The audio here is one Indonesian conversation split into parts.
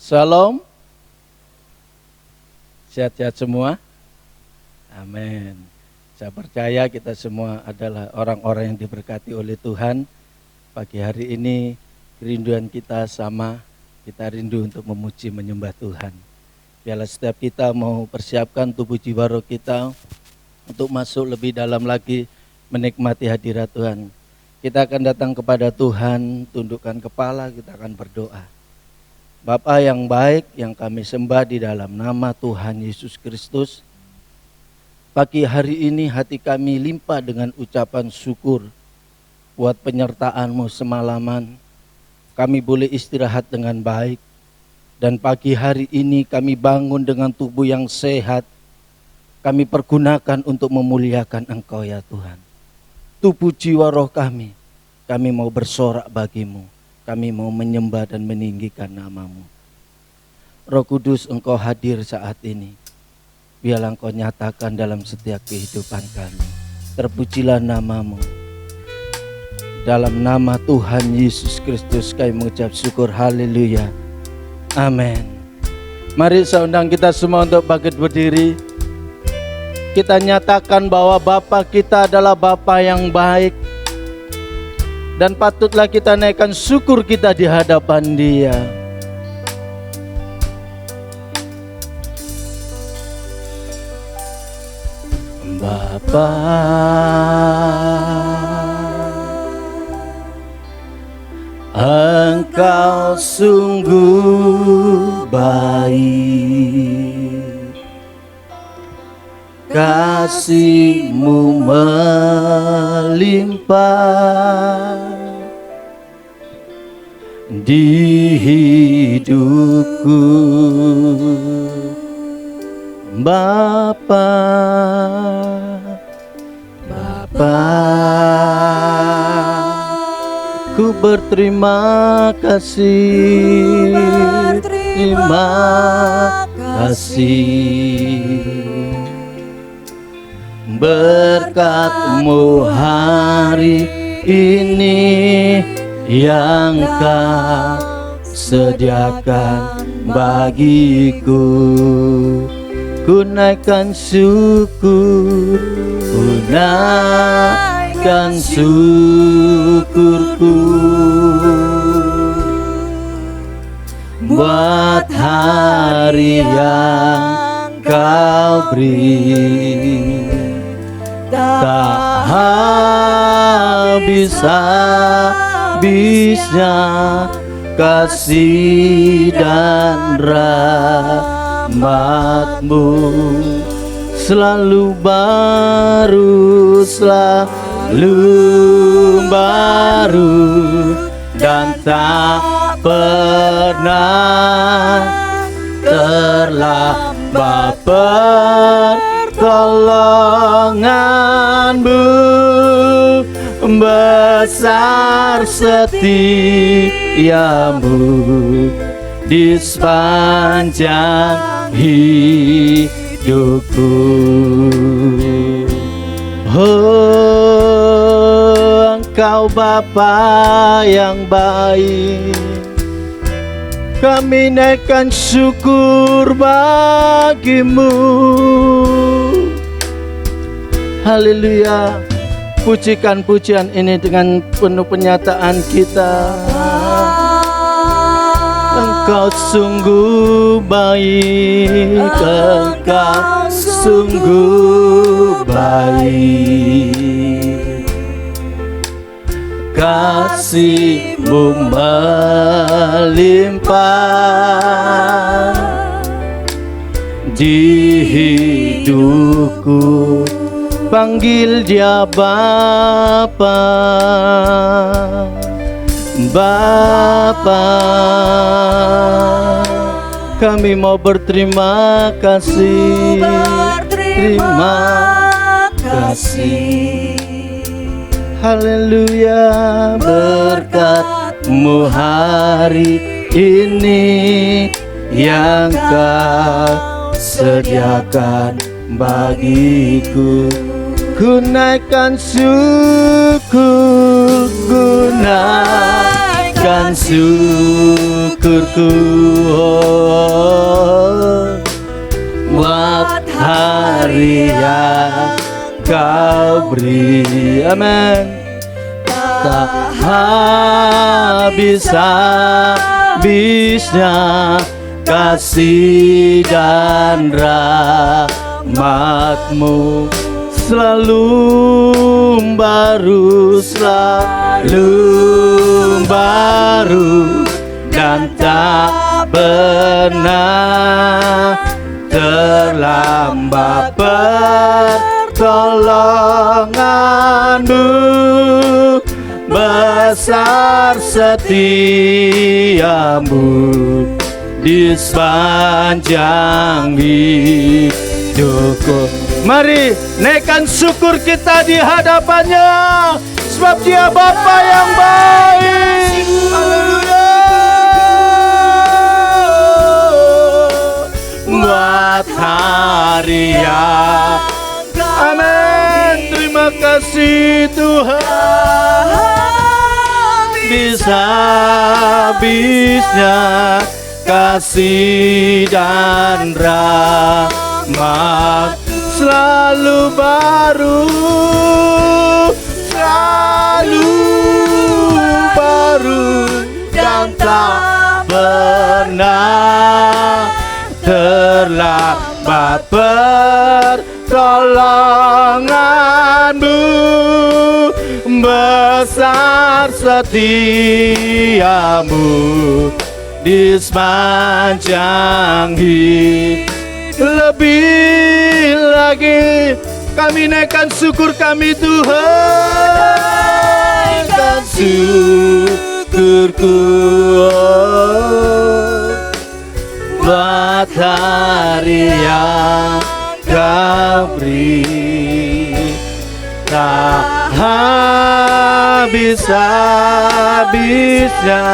Shalom. Sehat-sehat semua. Amin. Saya percaya kita semua adalah orang-orang yang diberkati oleh Tuhan. Pagi hari ini kerinduan kita sama. Kita rindu untuk memuji menyembah Tuhan. Biarlah setiap kita mau persiapkan tubuh jiwa roh kita untuk masuk lebih dalam lagi menikmati hadirat Tuhan. Kita akan datang kepada Tuhan, tundukkan kepala, kita akan berdoa. Bapa yang baik yang kami sembah di dalam nama Tuhan Yesus Kristus, pagi hari ini hati kami limpah dengan ucapan syukur buat penyertaan-Mu semalaman. Kami boleh istirahat dengan baik, dan pagi hari ini kami bangun dengan tubuh yang sehat. Kami pergunakan untuk memuliakan Engkau ya Tuhan. Tubuh jiwa roh kami mau bersorak bagi-Mu. Kami mau menyembah dan meninggikan nama-Mu. Roh Kudus, Engkau hadir saat ini. Biarlah Engkau nyatakan dalam setiap kehidupan kami. Terpujilah nama-Mu. Dalam nama Tuhan Yesus Kristus kami mengucap syukur. Haleluya. Amin. Mari saya undang kita semua untuk bangkit berdiri. Kita nyatakan bahwa Bapa kita adalah Bapa yang baik. Dan patutlah kita naikkan syukur kita di hadapan Dia. Bapa, Engkau sungguh baik, kasih-Mu melimpah di hidupku. Bapa, ku berterima kasih, terima kasih. Berkat-Mu hari ini yang Kau sediakan bagiku. Ku naikkan syukur, ku naikkan syukurku buat hari yang Kau beri. Tak habis-habisnya kasih dan rahmat-Mu, selalu baru, dan tak pernah terlambat pertolongan-Mu. Besar setia-Mu di sepanjang hidupku. Oh, Engkau Bapa yang baik, kami naikkan syukur bagi-Mu. Haleluya. Pujikan pujian ini dengan penuh penyataan kita. Engkau sungguh baik, Engkau sungguh baik, kasih-Mu melimpah di hidupku. Panggil Dia Bapa, Bapa. Kami mau berterima kasih, terima kasih. Haleluya. Berkat-Mu hari ini yang Kau sediakan bagiku. Ku naikkan syukur, ku naikkan syukur syukurku buat hari yang Kau beri. Amin. Tak habis-habisnya kasih dan rahmat-Mu, selalu baru, dan tak pernah terlambat pertolongan-Mu. Besar setia-Mu di sepanjang hidupku. Mari naikkan syukur kita di hadapannya, sebab Dia Bapa yang baik. Haleluya. Buat hari yang, amin. Terima kasih Tuhan. Habis-habisnya kasih dan rahmat, selalu baru, dan tak pernah terlambat pertolongan-Mu. Besar setia-Mu di sepanjang hidup. Lebih lagi kami naikkan syukur kami Tuhan, dan syukurku buat hari yang Kau beri. Tak habis-habisnya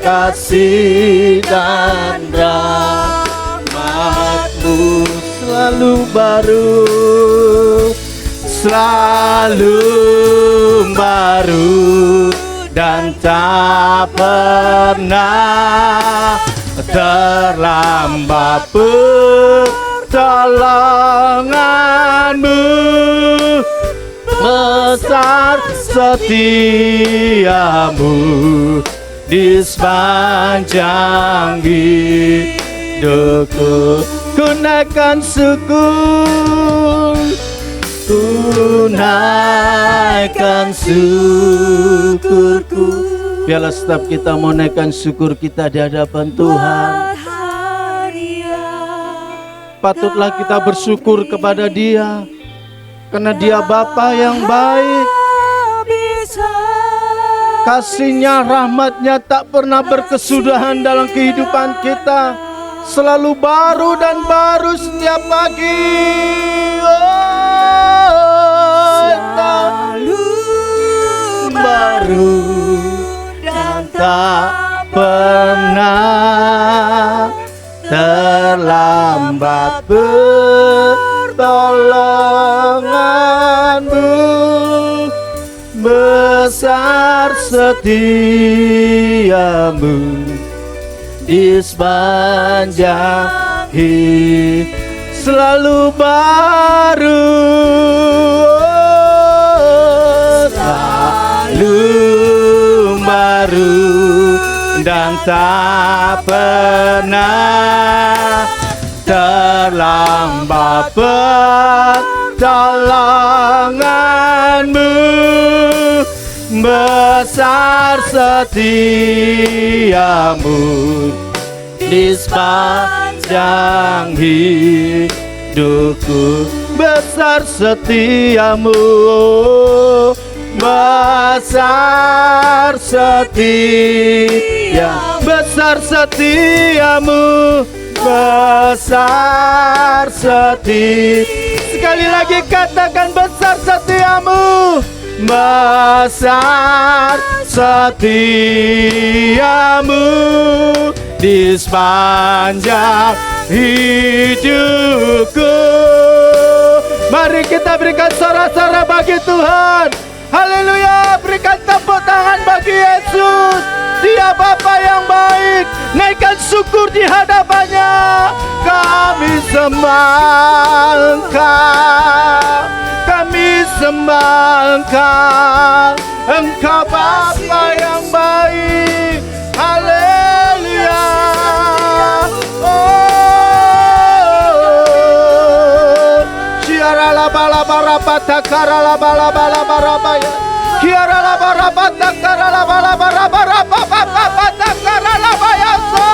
kasih dan rahmat-Mu, selalu baru, dan tak pernah terlambat pertolongan-Mu. Besar setia-Mu di sepanjang hidupku. Ku naikkan syukur, ku naikkan syukurku. Biarlah setiap kita mau naikkan syukur kita di hadapan Tuhan. Patutlah kita bersyukur kepada Dia, karena Dia Bapa yang baik. Kasih-Nya, rahmat-Nya tak pernah berkesudahan dalam kehidupan kita, selalu baru dan baru setiap pagi. Selalu baru dan tak pernah terlambat pertolongan-Mu. Besar setia-Mu di sepanjang hidup, selalu baru, dan tak pernah terlambat pertolongan-Mu. Besar setia-Mu di sepanjang hidupku. Besar setia-Mu, besar setia, besar setia-Mu, besar setia. Sekali lagi katakan besar setia-Mu, besar setia-Mu di sepanjang hidupku. Mari kita berikan sorak-sorai bagi Tuhan. Haleluya, berikan tepuk tangan bagi Yesus. Dia Bapa yang baik, bersyukur di hadapannya. Kami sembah Engkau, kami sembah Engkau. Engkau Bapa yang baik. Haleluya. Kiara la bala bara bata kara la bala bala bara baya. Kiara la bara bata kara la bala bara bara baba bata kara la baya so.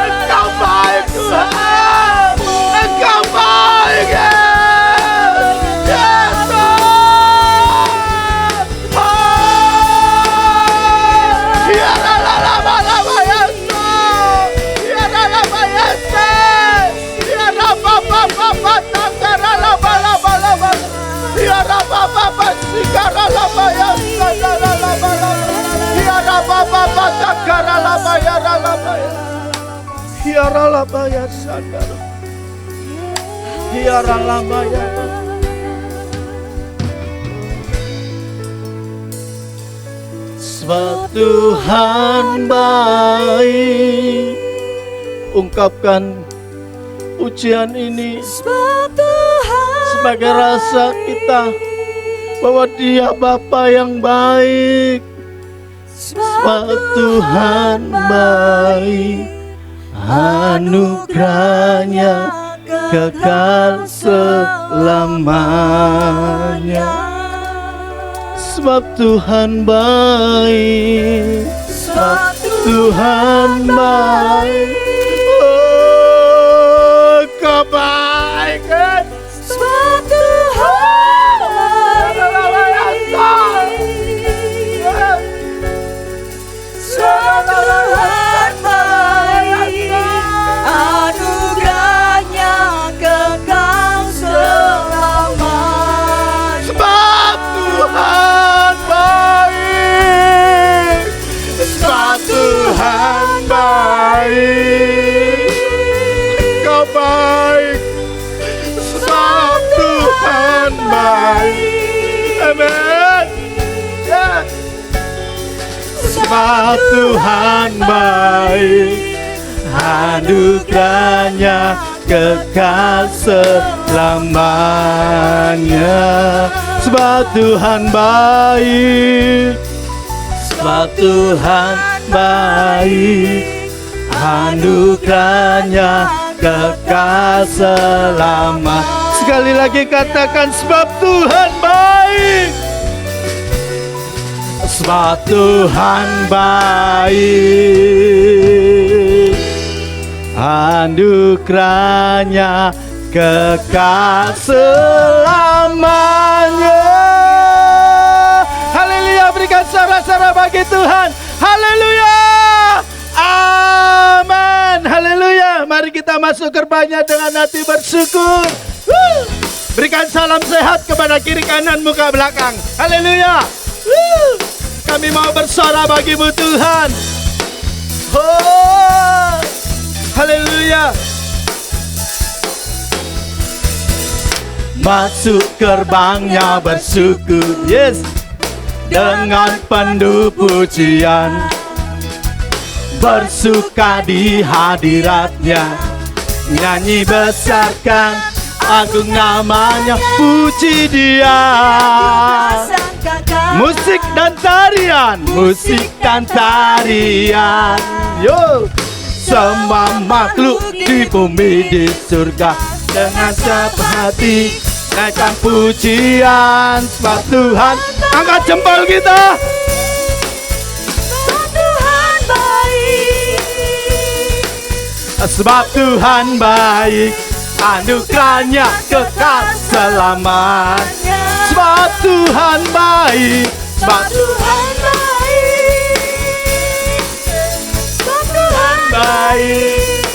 Engkau baik Tuhan, Engkau baik Sebab Tuhan baik. Ungkapkan pujian ini sebagai rasa kita bahwa Dia Bapa yang baik. Sebab Tuhan baik, anugerahnya kekal selamanya. Sebab Tuhan baik, sebab Tuhan baik. Oh, kebaikan sebab Tuhan baik. Sebab Tuhan baik, anugerahnya kekal selamanya. Sebab Tuhan baik, sebab Tuhan baik. Kau baik, sebab Tuhan baik. Amin. Yeah. Sebab Tuhan baik, anugerahnya kekal selamanya. Sebab Tuhan baik, sebab Tuhan baik, anugerahnya kekal selama. Sekali lagi katakan, sebab Tuhan baik. Sebab Tuhan baik, anugerahnya kekal selamanya. Haleluya, berikan sorak-sorak bagi Tuhan. Haleluya, amin. Haleluya, mari kita masuk gerbangnya dengan hati bersyukur. Berikan salam sehat kepada kiri kanan muka belakang. Haleluya. Kami mau bersorak bagimu Tuhan. Oh, haleluya. Masuk gerbangnya bersyukur, yes, dengan penuh pujian, bersuka di hadiratnya, nyanyi besarkan agung namanya, puji Dia. Musik dan tarian, musik dan tarian, yo. Semua makhluk di bumi di surga dengan sepahati naikkan pujian. Sebab Tuhan, angkat jempol kita. Sebab Tuhan baik, sebab Tuhan baik, anugerahnya kekal selamanya. Sebab Tuhan baik, sebab Tuhan baik, sebab Tuhan baik. baik.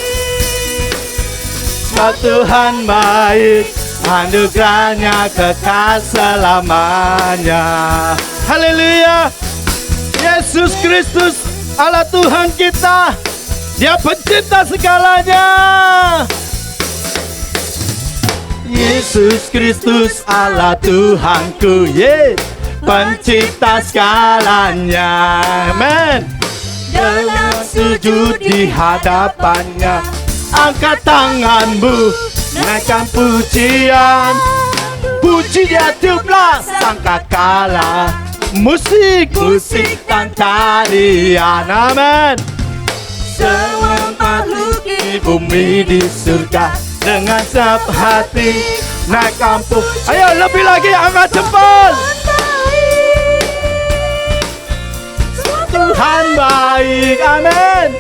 Sebab Tuhan baik, anugerahnya kekal selamanya. Haleluya. Yesus Kristus Allah Tuhan kita, Dia pencipta segalanya. Yesus Kristus Allah Tuhanku, pencipta segalanya. Amen. Dengan sujud di hadapannya, angkat tanganmu, naikkan pujian. Pujian tiuplah sangkakala, musik dan tarian. Amin. Semua makhluk di bumi di surga dengan senang hati naik kampung. Ayo lebih lagi, angkat jempol. Tuhan baik, amin.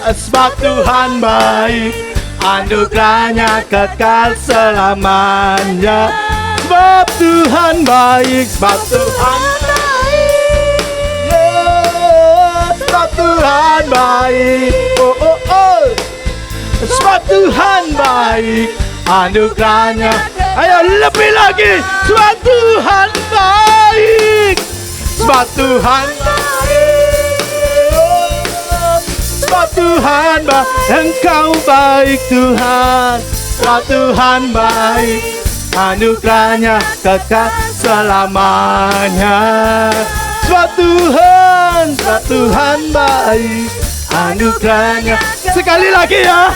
Sebab Tuhan baik, anugerahnya kekal selamanya. Sebab Tuhan baik, sebab Tuhan baik, sebab Tuhan baik, sebab Tuhan baik, anugerahnya. Ayo lebih lagi, sebab Tuhan baik, sebab Tuhan baik, sebab Tuhan baik, Engkau baik Tuhan, sebab Tuhan baik, anugerahnya kekal selamanya. Sebab Tuhan baik, anugerahnya. Sekali lagi ya,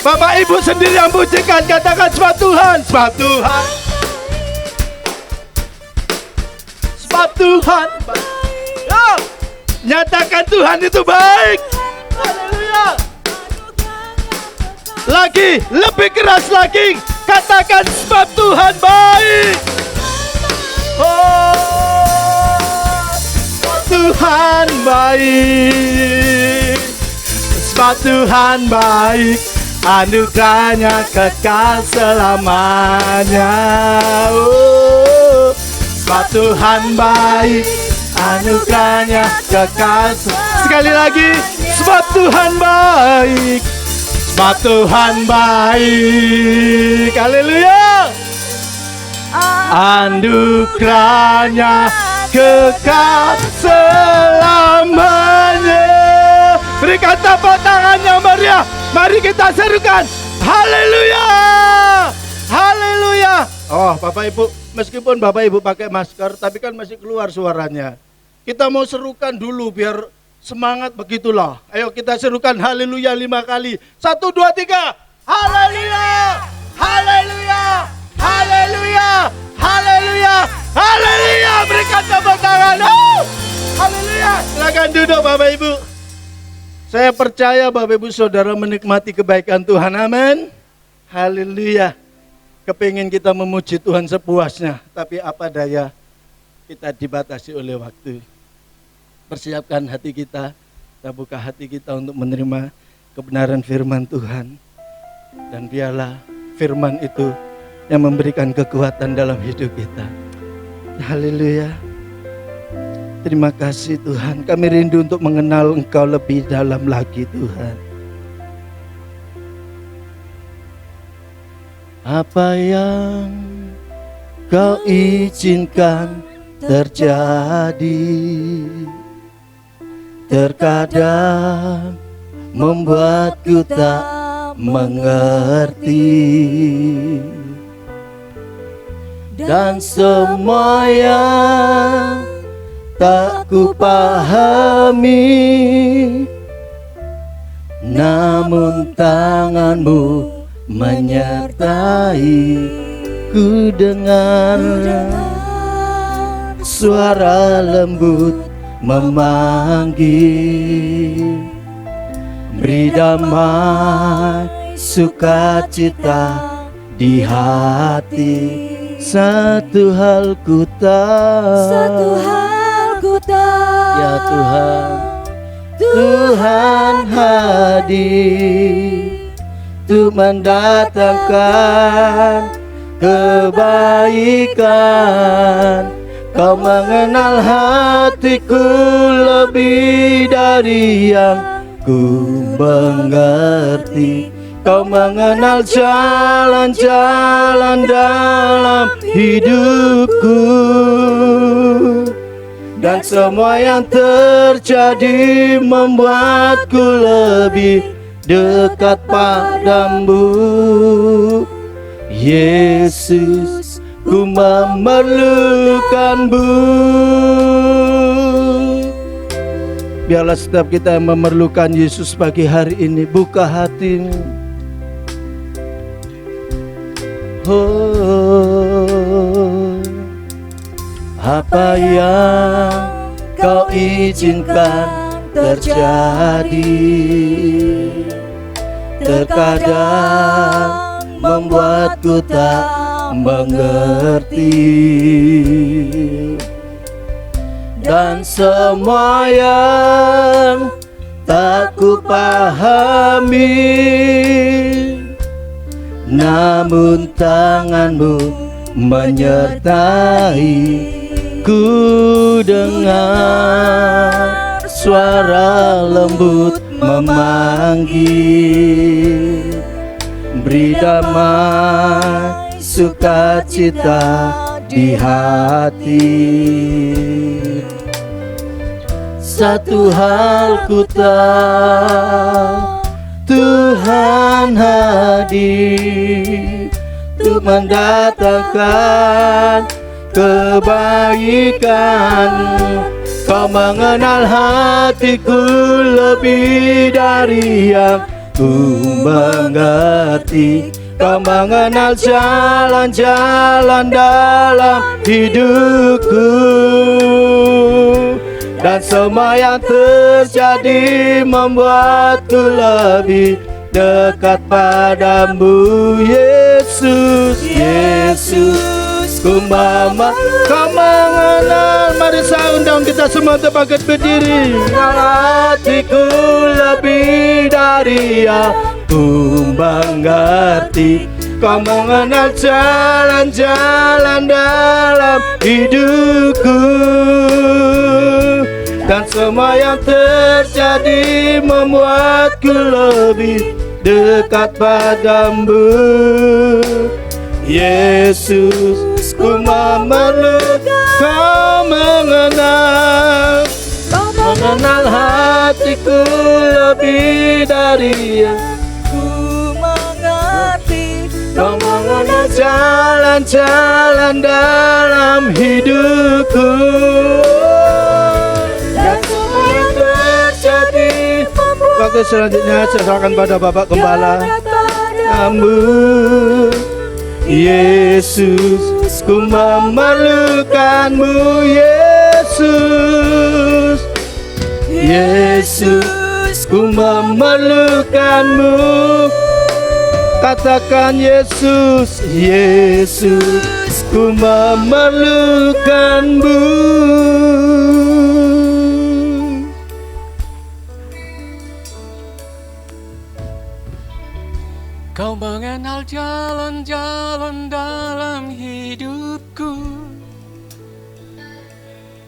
Bapak Ibu sendiri yang pujikan, katakan sebab Tuhan, sebab Tuhan, sebab Tuhan baik. Ya, nyatakan Tuhan itu baik. Haleluya. Lagi, lebih keras lagi, katakan sebab Tuhan baik. Tuhan baik, sebab Tuhan baik, anugerahnya kekal selamanya. Sebab Tuhan baik, anugerahnya kekal. Sekali lagi, sebab Tuhan baik, sebab Tuhan baik. Haleluya. Anugerahnya kekal selamanya. Berikan tepuk tangan yang meriah. Mari kita serukan haleluya, haleluya. Oh Bapak Ibu, meskipun Bapak Ibu pakai masker, tapi kan masih keluar suaranya. Kita mau serukan dulu biar semangat, begitulah. Ayo kita serukan haleluya 5 kali. 1, 2, 3. Haleluya, haleluya, haleluya, haleluya, haleluya. Berikan tepuk tangan. Haleluya. Silakan duduk Bapak Ibu. Saya percaya Bapak Ibu Saudara menikmati kebaikan Tuhan. Amin. Haleluya. Kepingin kita memuji Tuhan sepuasnya, tapi apa daya, kita dibatasi oleh waktu. Persiapkan hati kita buka hati kita untuk menerima kebenaran firman Tuhan. Dan biarlah firman itu yang memberikan kekuatan dalam hidup kita. Haleluya. Terima kasih Tuhan, kami rindu untuk mengenal Engkau lebih dalam lagi Tuhan. Apa yang Kau izinkan terjadi terkadang membuatku tak mengerti, dan semua yang tak ku pahami, namun tangan-Mu menyertai. Ku dengar suara lembut memanggil, beri damai sukacita di hati. Satu hal ku tahu, ya Tuhan, Tuhan hadir untuk mendatangkan kebaikan. Kau mengenal hatiku lebih dari yang ku mengerti. Kau mengenal jalan-jalan dalam hidupku, dan semua yang terjadi membuatku lebih dekat padamu. Yesus, ku memerlukanmu. Biarlah setiap kita yang memerlukan Yesus pagi hari ini, buka hatimu. Oh, apa yang kau izinkan terjadi terkadang membuatku tak mengerti, dan semua yang tak ku pahami, namun tanganmu menyertai. Ku dengar suara lembut memanggil, beri damai sukacita di hati. Satu hal ku tahu, Tuhan hadir untuk mendatangkan kebaikan. Kau mengenal hatiku lebih dari yang ku mengerti. Kau mengenal jalan-jalan dalam hidupku, dan semua yang terjadi membuatku lebih dekat padamu. Yesus, Yesus, ku kau mengenal. Mari saya undang kita semua untuk bangkit berdiri. Hatiku lebih dari yang ku mengerti. Kau mengenal jalan-jalan dalam hidupku, dan semua yang terjadi membuatku lebih dekat padamu. Yesus, ku memerlukan. Kau mengenal hatiku lebih dari yang ku mengerti. Kau mengenal jalan-jalan dalam hidupku, dan semua yang terjadi. Waktu selanjutnya saya serahkan pada Bapak Gembala. Kamu, Yesus, ku memerlukanmu. Yesus, Yesus, ku memerlukanmu. Katakan Yesus, Yesus, ku memerlukanmu. Kau mengenal jalan-jalan dalam hidupku,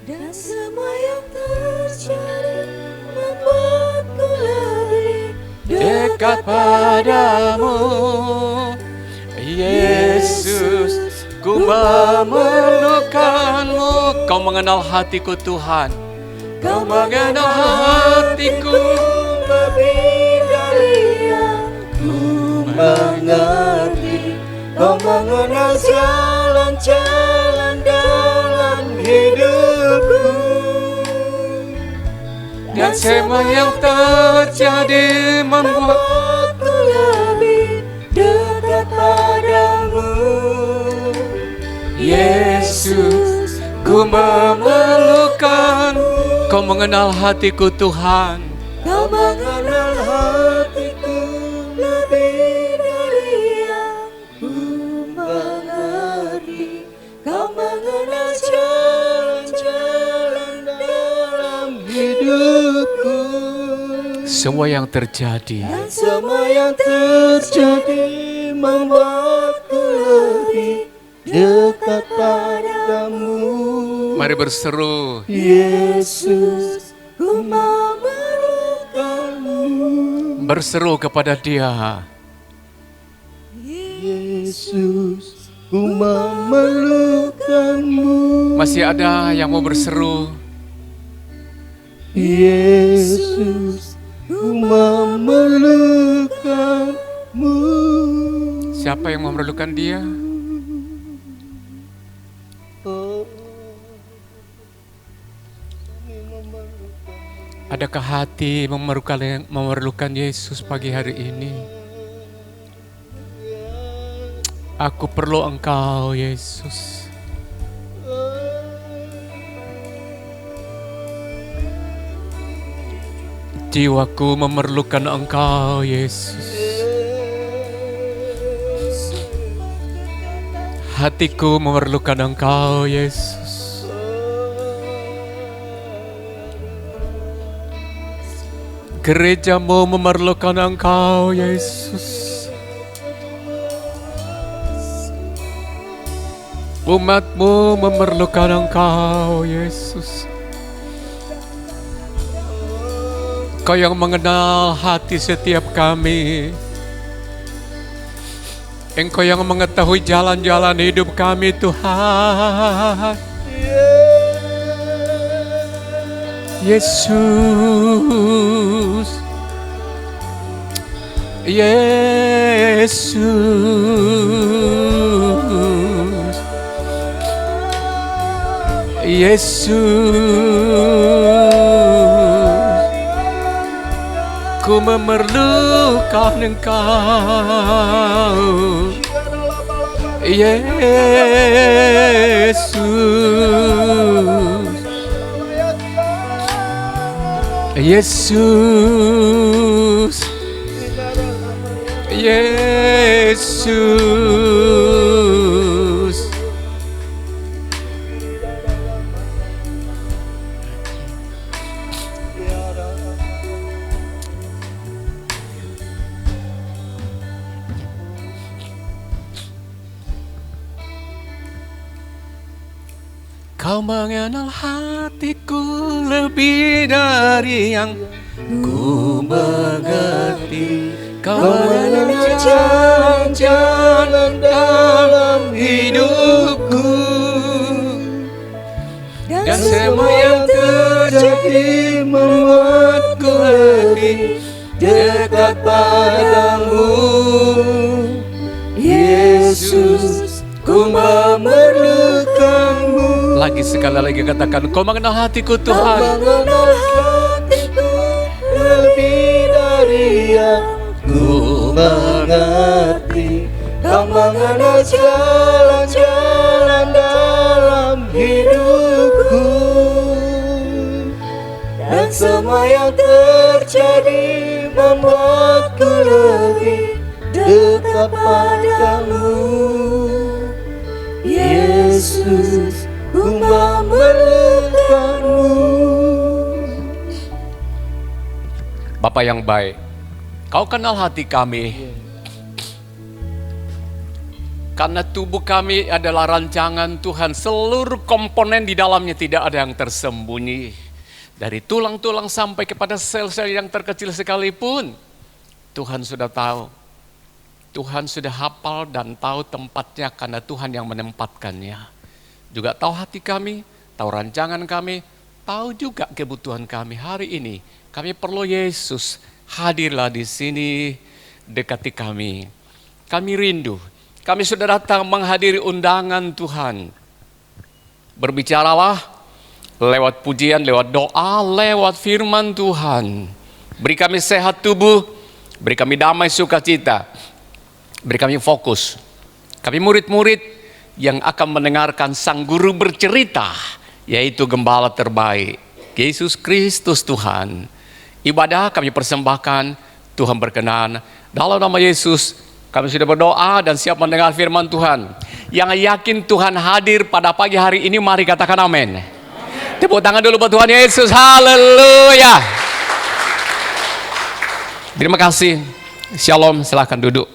dan semua yang terjadi membuatku lebih dekat padamu. Yesus, ku memerlukanmu. Kau mengenal hatiku Tuhan. Kau mengenal hatiku lebih dari yang mengerti. Kau mengenal jalan-jalan dalam hidupku, dan semua yang terjadi membuatku lebih dekat padamu. Yesus, ku memerlukan. Kau mengenal hatiku Tuhan. Kau mengenal hatiku lebih dari yang ku mengerti. Kau mengenal jalan-jalan dalam hidupku, Semua yang terjadi, dan semua yang terjadi membuatku lebih dekat padamu. mari berseru. Yesus, Ku memerlukanmu. berseru kepada Dia. Yesus, ku memerlukanmu. Masih ada yang mau berseru? Yesus, ku memerlukanmu. Siapa yang memerlukan Dia? Adakah hati memerlukan Yesus pagi hari ini? Aku perlu Engkau, Yesus. Jiwaku memerlukan Engkau, Yesus. Hatiku memerlukan Engkau, Yesus. Gerejamu memerlukan Engkau, Yesus. Umatmu memerlukan Engkau, Yesus. Kau yang mengenal hati setiap kami. Engkau yang mengetahui jalan-jalan hidup kami, Tuhan. Yesus, Yesus, Yesus, ku memerlukan Engkau. Yesus, Yesus, Yesus. Kau mengenal hatiku lebih dari yang ku mengerti. Kau mengenal jalan-jalan dalam hidupku, dan semua yang terjadi membuatku lebih dekat padamu. Yesus, ku memerlukanmu. Lagi sekali lagi katakan, kau mengenal hatiku, Tuhan. Kau mengenal hatiku lebih dari yang ku mengerti. Kau mengenal jalan-jalan dalam hidupku, dan semua yang terjadi membuatku lebih dekat padamu. Yesus, ku memerlukanmu. Bapa yang baik, Kau kenal hati kami. Karena tubuh kami adalah rancangan Tuhan, seluruh komponen di dalamnya tidak ada yang tersembunyi. Dari tulang-tulang sampai kepada sel-sel yang terkecil sekalipun, Tuhan sudah tahu. Tuhan sudah hafal dan tahu tempatnya karena Tuhan yang menempatkannya. Juga tahu hati kami, tahu rancangan kami, tahu juga kebutuhan kami. Hari ini kami perlu Yesus, hadirlah di sini, dekati kami. Kami rindu, kami sudah datang menghadiri undangan Tuhan. Berbicaralah lewat pujian, lewat doa, lewat firman Tuhan. Beri kami sehat tubuh, beri kami damai sukacita. Beri kami fokus. Kami murid-murid yang akan mendengarkan sang guru bercerita, yaitu gembala terbaik, Yesus Kristus Tuhan. Ibadah kami persembahkan, Tuhan berkenan. Dalam nama Yesus kami sudah berdoa dan siap mendengar firman Tuhan. Yang yakin Tuhan hadir pada pagi hari ini, mari katakan amin. Tepuk tangan dulu buat Tuhan Yesus, haleluya. Terima kasih. Shalom, silahkan duduk.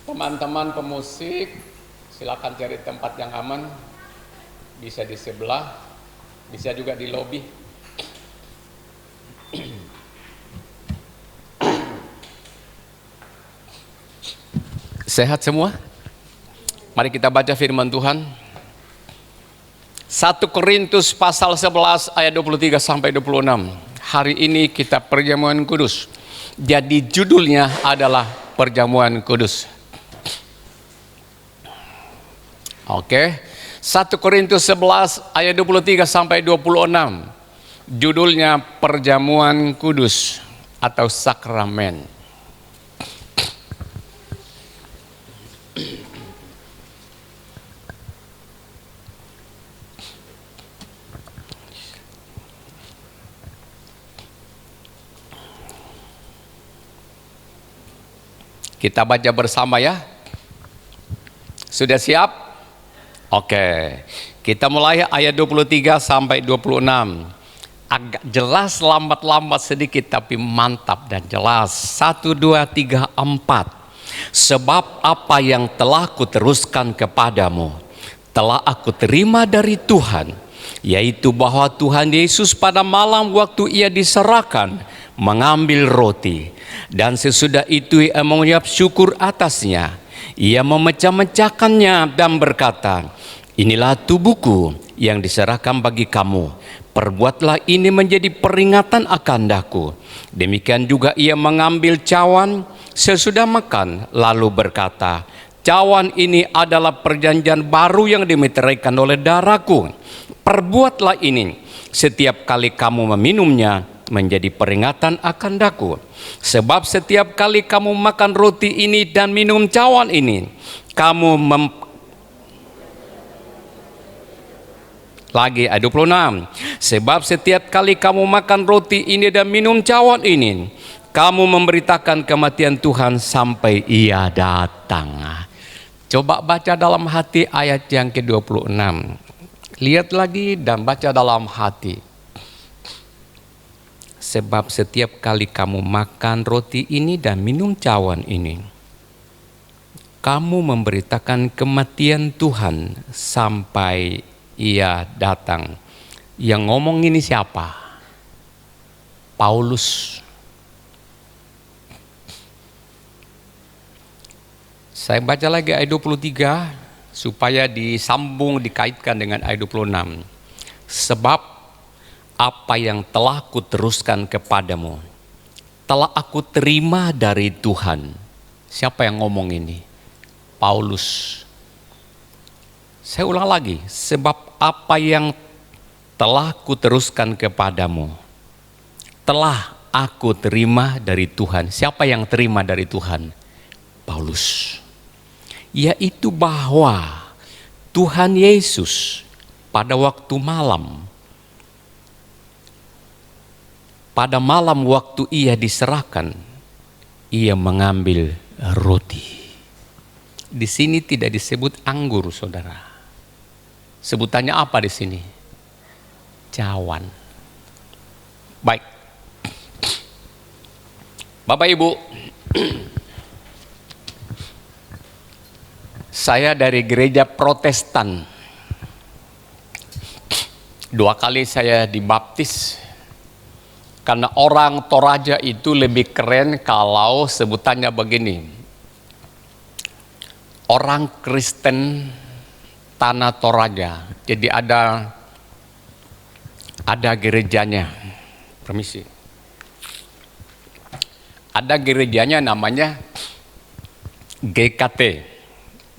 Teman-teman pemusik, silakan cari tempat yang aman. Bisa di sebelah, bisa juga di lobi. Sehat semua? Mari kita baca firman Tuhan. 1 Korintus pasal 11 ayat 23 sampai 26. Hari ini kita perjamuan kudus. Jadi judulnya adalah perjamuan kudus. Oke. 1 Korintus 11 ayat 23 sampai 26. Judulnya perjamuan kudus atau sakramen. Kita baca bersama ya. Sudah siap? Oke. Kita mulai ayat 23 sampai 26. Agak jelas lambat-lambat sedikit tapi mantap dan jelas. 1, 2, 3, 4. Sebab apa yang telah kuteruskan kepadamu telah aku terima dari Tuhan, yaitu bahwa Tuhan Yesus pada malam waktu ia diserahkan mengambil roti, dan sesudah itu ia mengucap syukur atasnya. Ia memecah-mecahkannya dan berkata, inilah tubuhku yang diserahkan bagi kamu. Perbuatlah ini menjadi peringatan akan daku. Demikian juga ia mengambil cawan sesudah makan, lalu berkata, cawan ini adalah perjanjian baru yang dimeteraikan oleh darahku. Perbuatlah ini setiap kali kamu meminumnya menjadi peringatan akan daku. Sebab setiap kali kamu makan roti ini dan minum cawan ini, kamu lagi ayat 26. Sebab setiap kali kamu makan roti ini dan minum cawan ini, kamu memberitakan kematian Tuhan sampai ia datang. Coba baca dalam hati ayat yang ke-26. Lihat lagi dan baca dalam hati. Sebab setiap kali kamu makan roti ini dan minum cawan ini, kamu memberitakan kematian Tuhan sampai ia datang. Yang ngomong ini siapa? Paulus. Saya baca lagi ayat 23 supaya disambung, dikaitkan dengan ayat 26. Sebab apa yang telah kuteruskan kepadamu telah aku terima dari Tuhan. Siapa yang ngomong ini? Paulus. Saya ulang lagi. Sebab apa yang telah kuteruskan kepadamu telah aku terima dari Tuhan. Siapa yang terima dari Tuhan? Paulus. Yaitu bahwa Tuhan Yesus pada waktu malam, pada malam waktu ia diserahkan, ia mengambil roti. Di sini tidak disebut anggur, saudara. Sebutannya apa di sini? Cawan. Baik. Bapak Ibu, saya dari gereja Protestan. 2 kali saya dibaptis. Karena orang Toraja itu lebih keren kalau sebutannya begini. Orang Kristen Tanah Toraja. Jadi ada gerejanya. Permisi. Ada gerejanya namanya GKT.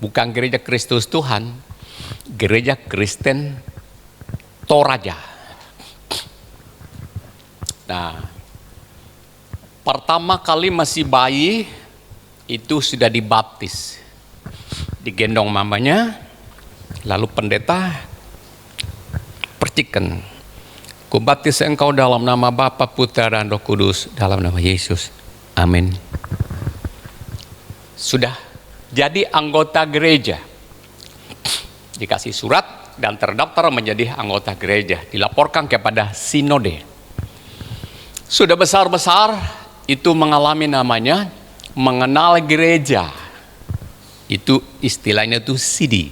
Bukan Gereja Kristus Tuhan. Gereja Kristen Toraja. Nah, pertama kali masih bayi itu sudah dibaptis, digendong mamanya, lalu pendeta percikan, kubaptis engkau dalam nama Bapa, Putra dan Roh Kudus, dalam nama Yesus, amin. Sudah jadi anggota gereja, dikasih surat dan terdaftar menjadi anggota gereja, dilaporkan kepada sinode. Sudah besar-besar itu mengalami namanya mengenal gereja. Itu istilahnya itu CD.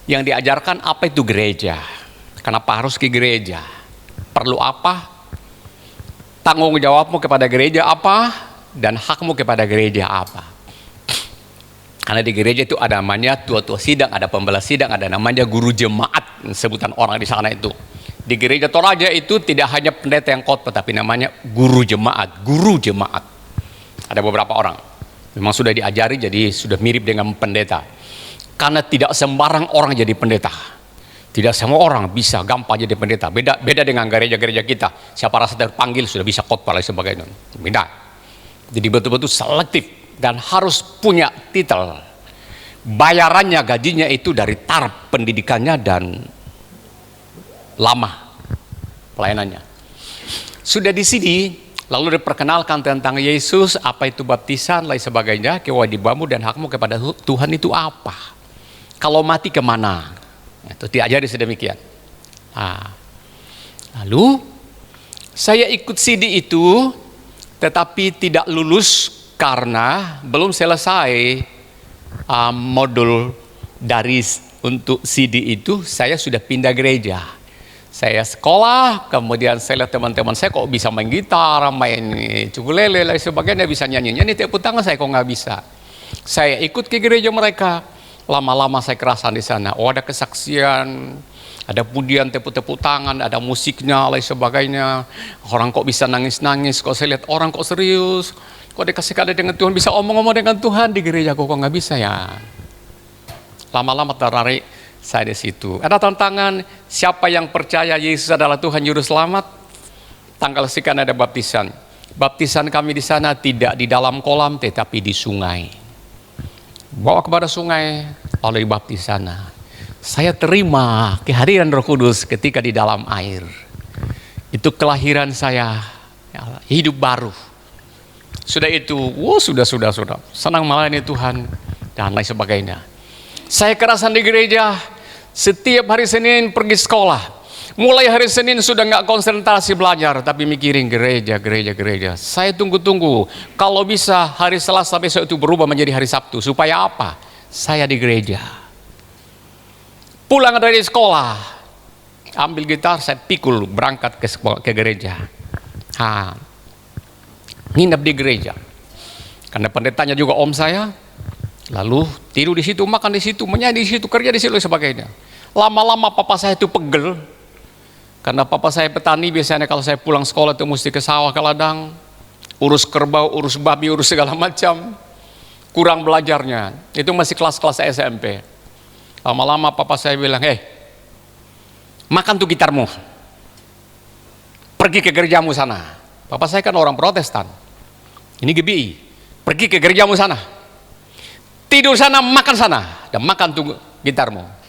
Yang diajarkan apa itu gereja? Kenapa harus ke gereja? Perlu apa? Tanggung jawabmu kepada gereja apa? Dan hakmu kepada gereja apa? Karena di gereja itu ada namanya tua-tua sidang, ada pembela sidang, ada namanya guru jemaat, sebutan orang di sana itu. Di gereja Toraja itu tidak hanya pendeta yang khotbah, tapi namanya guru jemaat, guru jemaat. Ada beberapa orang, memang sudah diajari jadi sudah mirip dengan pendeta. Karena tidak sembarang orang jadi pendeta. Tidak semua orang bisa gampang jadi pendeta. Beda dengan gereja-gereja kita. Siapa rasa terpanggil sudah bisa khotbah dan sebagainya. Beda. Jadi betul-betul selektif. Dan harus punya titel. Bayarannya, gajinya itu dari taraf pendidikannya dan lama pelayanannya. Sudah di sini, lalu diperkenalkan tentang Yesus, apa itu baptisan, lain sebagainya, kewajibanmu dan hakmu kepada Tuhan itu apa? Kalau mati kemana? Itu diajari sedemikian. Lalu saya ikut CD itu, tetapi tidak lulus karena belum selesai modul dari untuk CD itu. Saya sudah pindah gereja. Saya sekolah, kemudian saya lihat teman-teman saya kok bisa main gitar, main ukulele, dan sebagainya, bisa nyanyi tepuk tangan, saya kok nggak bisa. Saya ikut ke gereja mereka. Lama-lama saya kerasan di sana. Oh, ada kesaksian, ada pujian, tepuk-tepuk tangan, ada musiknya, lain sebagainya. Orang kok bisa nangis-nangis. Kok saya lihat orang kok serius. Kok dikasih kado dengan Tuhan, bisa omong-omong dengan Tuhan di gereja. Kok nggak bisa ya? Lama-lama tertarik saya di situ. Ada tantangan, siapa yang percaya Yesus adalah Tuhan Juru Selamat, tanggal sekian ada baptisan. Baptisan kami di sana tidak di dalam kolam, tetapi di sungai. Bawa kepada sungai, lalu dibaptis sana. Saya terima kehadiran Roh Kudus ketika di dalam air. Itu kelahiran saya, hidup baru. Sudah itu, sudah. Senang melayani Tuhan dan lain sebagainya. Saya kerasan di gereja, setiap hari Senin pergi sekolah. Mulai hari Senin sudah nggak konsentrasi belajar, tapi mikirin gereja. Saya tunggu-tunggu, kalau bisa hari Selasa besok itu berubah menjadi hari Sabtu. Supaya apa? Saya di gereja. Pulang dari sekolah, ambil gitar, saya pikul berangkat ke gereja. Nginep di gereja. Karena pendetanya juga om saya. Lalu tidur di situ, makan di situ, menyanyi di situ, kerja di situ dan sebagainya. Lama-lama papa saya itu pegel. Karena papa saya petani, biasanya kalau saya pulang sekolah itu mesti ke sawah, ke ladang, urus kerbau, urus babi, urus segala macam. Kurang belajarnya. Itu masih kelas-kelas SMP. Lama-lama papa saya bilang, makan tuh gitarmu. Pergi ke gerejamu sana. Papa saya kan orang Protestan. Ini GBI. Pergi ke gerejamu sana. Tidur sana, makan sana. Dan makan tuh gitarmu.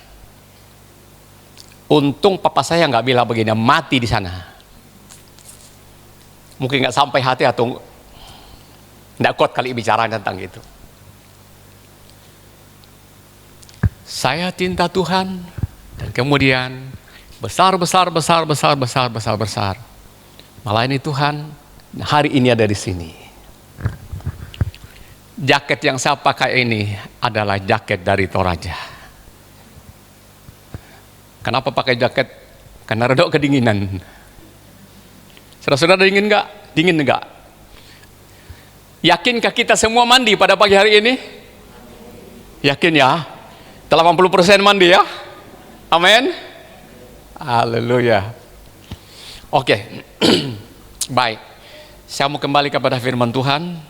Untung papa saya nggak bilang begini, mati di sana. Mungkin nggak sampai hati atau nggak kuat kali bicara tentang itu. Saya cinta Tuhan dan kemudian besar. Melayani Tuhan. Hari ini ada di sini. Jaket yang saya pakai ini adalah jaket dari Toraja. Kenapa pakai jaket? Karena rada kedinginan. Saudara-saudara dingin nggak? Dingin nggak? Yakinkah kita semua mandi pada pagi hari ini? Yakin ya? 80% mandi ya? Amin? Haleluya. Oke. Baik. Saya mau kembali kepada firman Tuhan.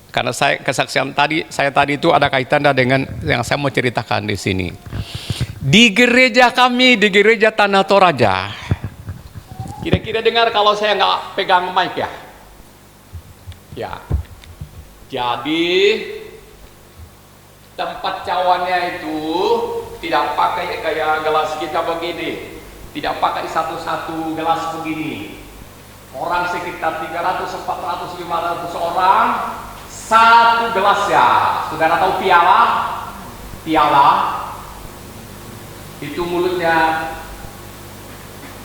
Karena kesaksian saya tadi itu ada kaitannya dengan yang saya mau ceritakan di sini. Di gereja kami, di gereja Tanah Toraja. Kira-kira dengar kalau saya nggak pegang mic ya? Ya. Jadi tempat cawannya itu tidak pakai kayak gelas kita begini. Tidak pakai satu-satu gelas begini. Orang sekitar 300, 400, 500 orang. Satu gelas ya. Saudara tahu piala? Piala. Itu mulutnya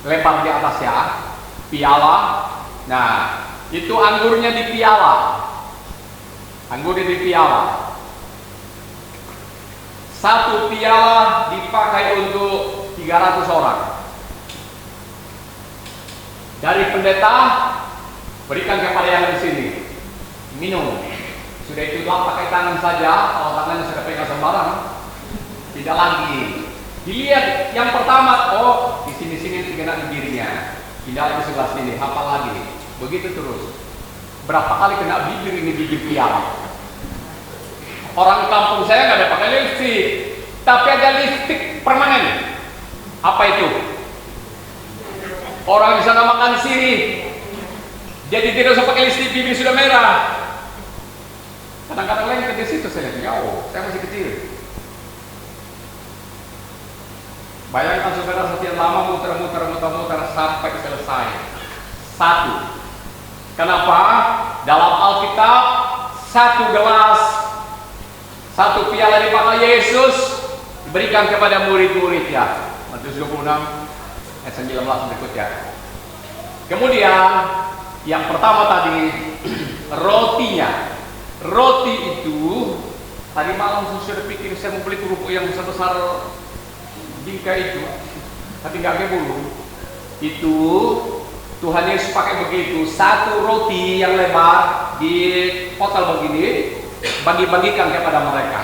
lebar di atas ya, piala. Nah, itu anggurnya di piala. Anggurnya di piala. Satu piala dipakai untuk 300 orang. Dari pendeta, berikan kepada yang di sini. Minum. Sudah itu pakai tangan saja, kalau tangannya sudah pegang sembarang, tidak lagi. Dilihat yang pertama, oh di sini kena bibirnya, tidak lagi sebelah sini, hafal lagi. Begitu terus. Berapa kali kena bibir ini bibir piala? Orang kampung saya nggak ada pakai lipstik, tapi ada lipstik permanen. Apa itu? Orang di sana makan sirih, jadi tidak usah pakai lipstik, bibir sudah merah. Kadang-kadang lengket di situ saya lihat, oh, saya masih kecil. Bayangkan saudara sekian lama muter sampai selesai. Satu. Kenapa? Dalam Alkitab, satu gelas, satu piala dipakai Yesus diberikan kepada murid-muridnya. Matius 26 ayat 19 berikutnya. Kemudian yang pertama tadi rotinya. Roti itu tadi malam saya sudah pikir saya mau beli kerupuk yang sebesar bingkai itu, tapi nggak kebulu. Itu Tuhan Yesus pakai begitu, satu roti yang lebar dipotong begini, bagi-bagikan kepada mereka.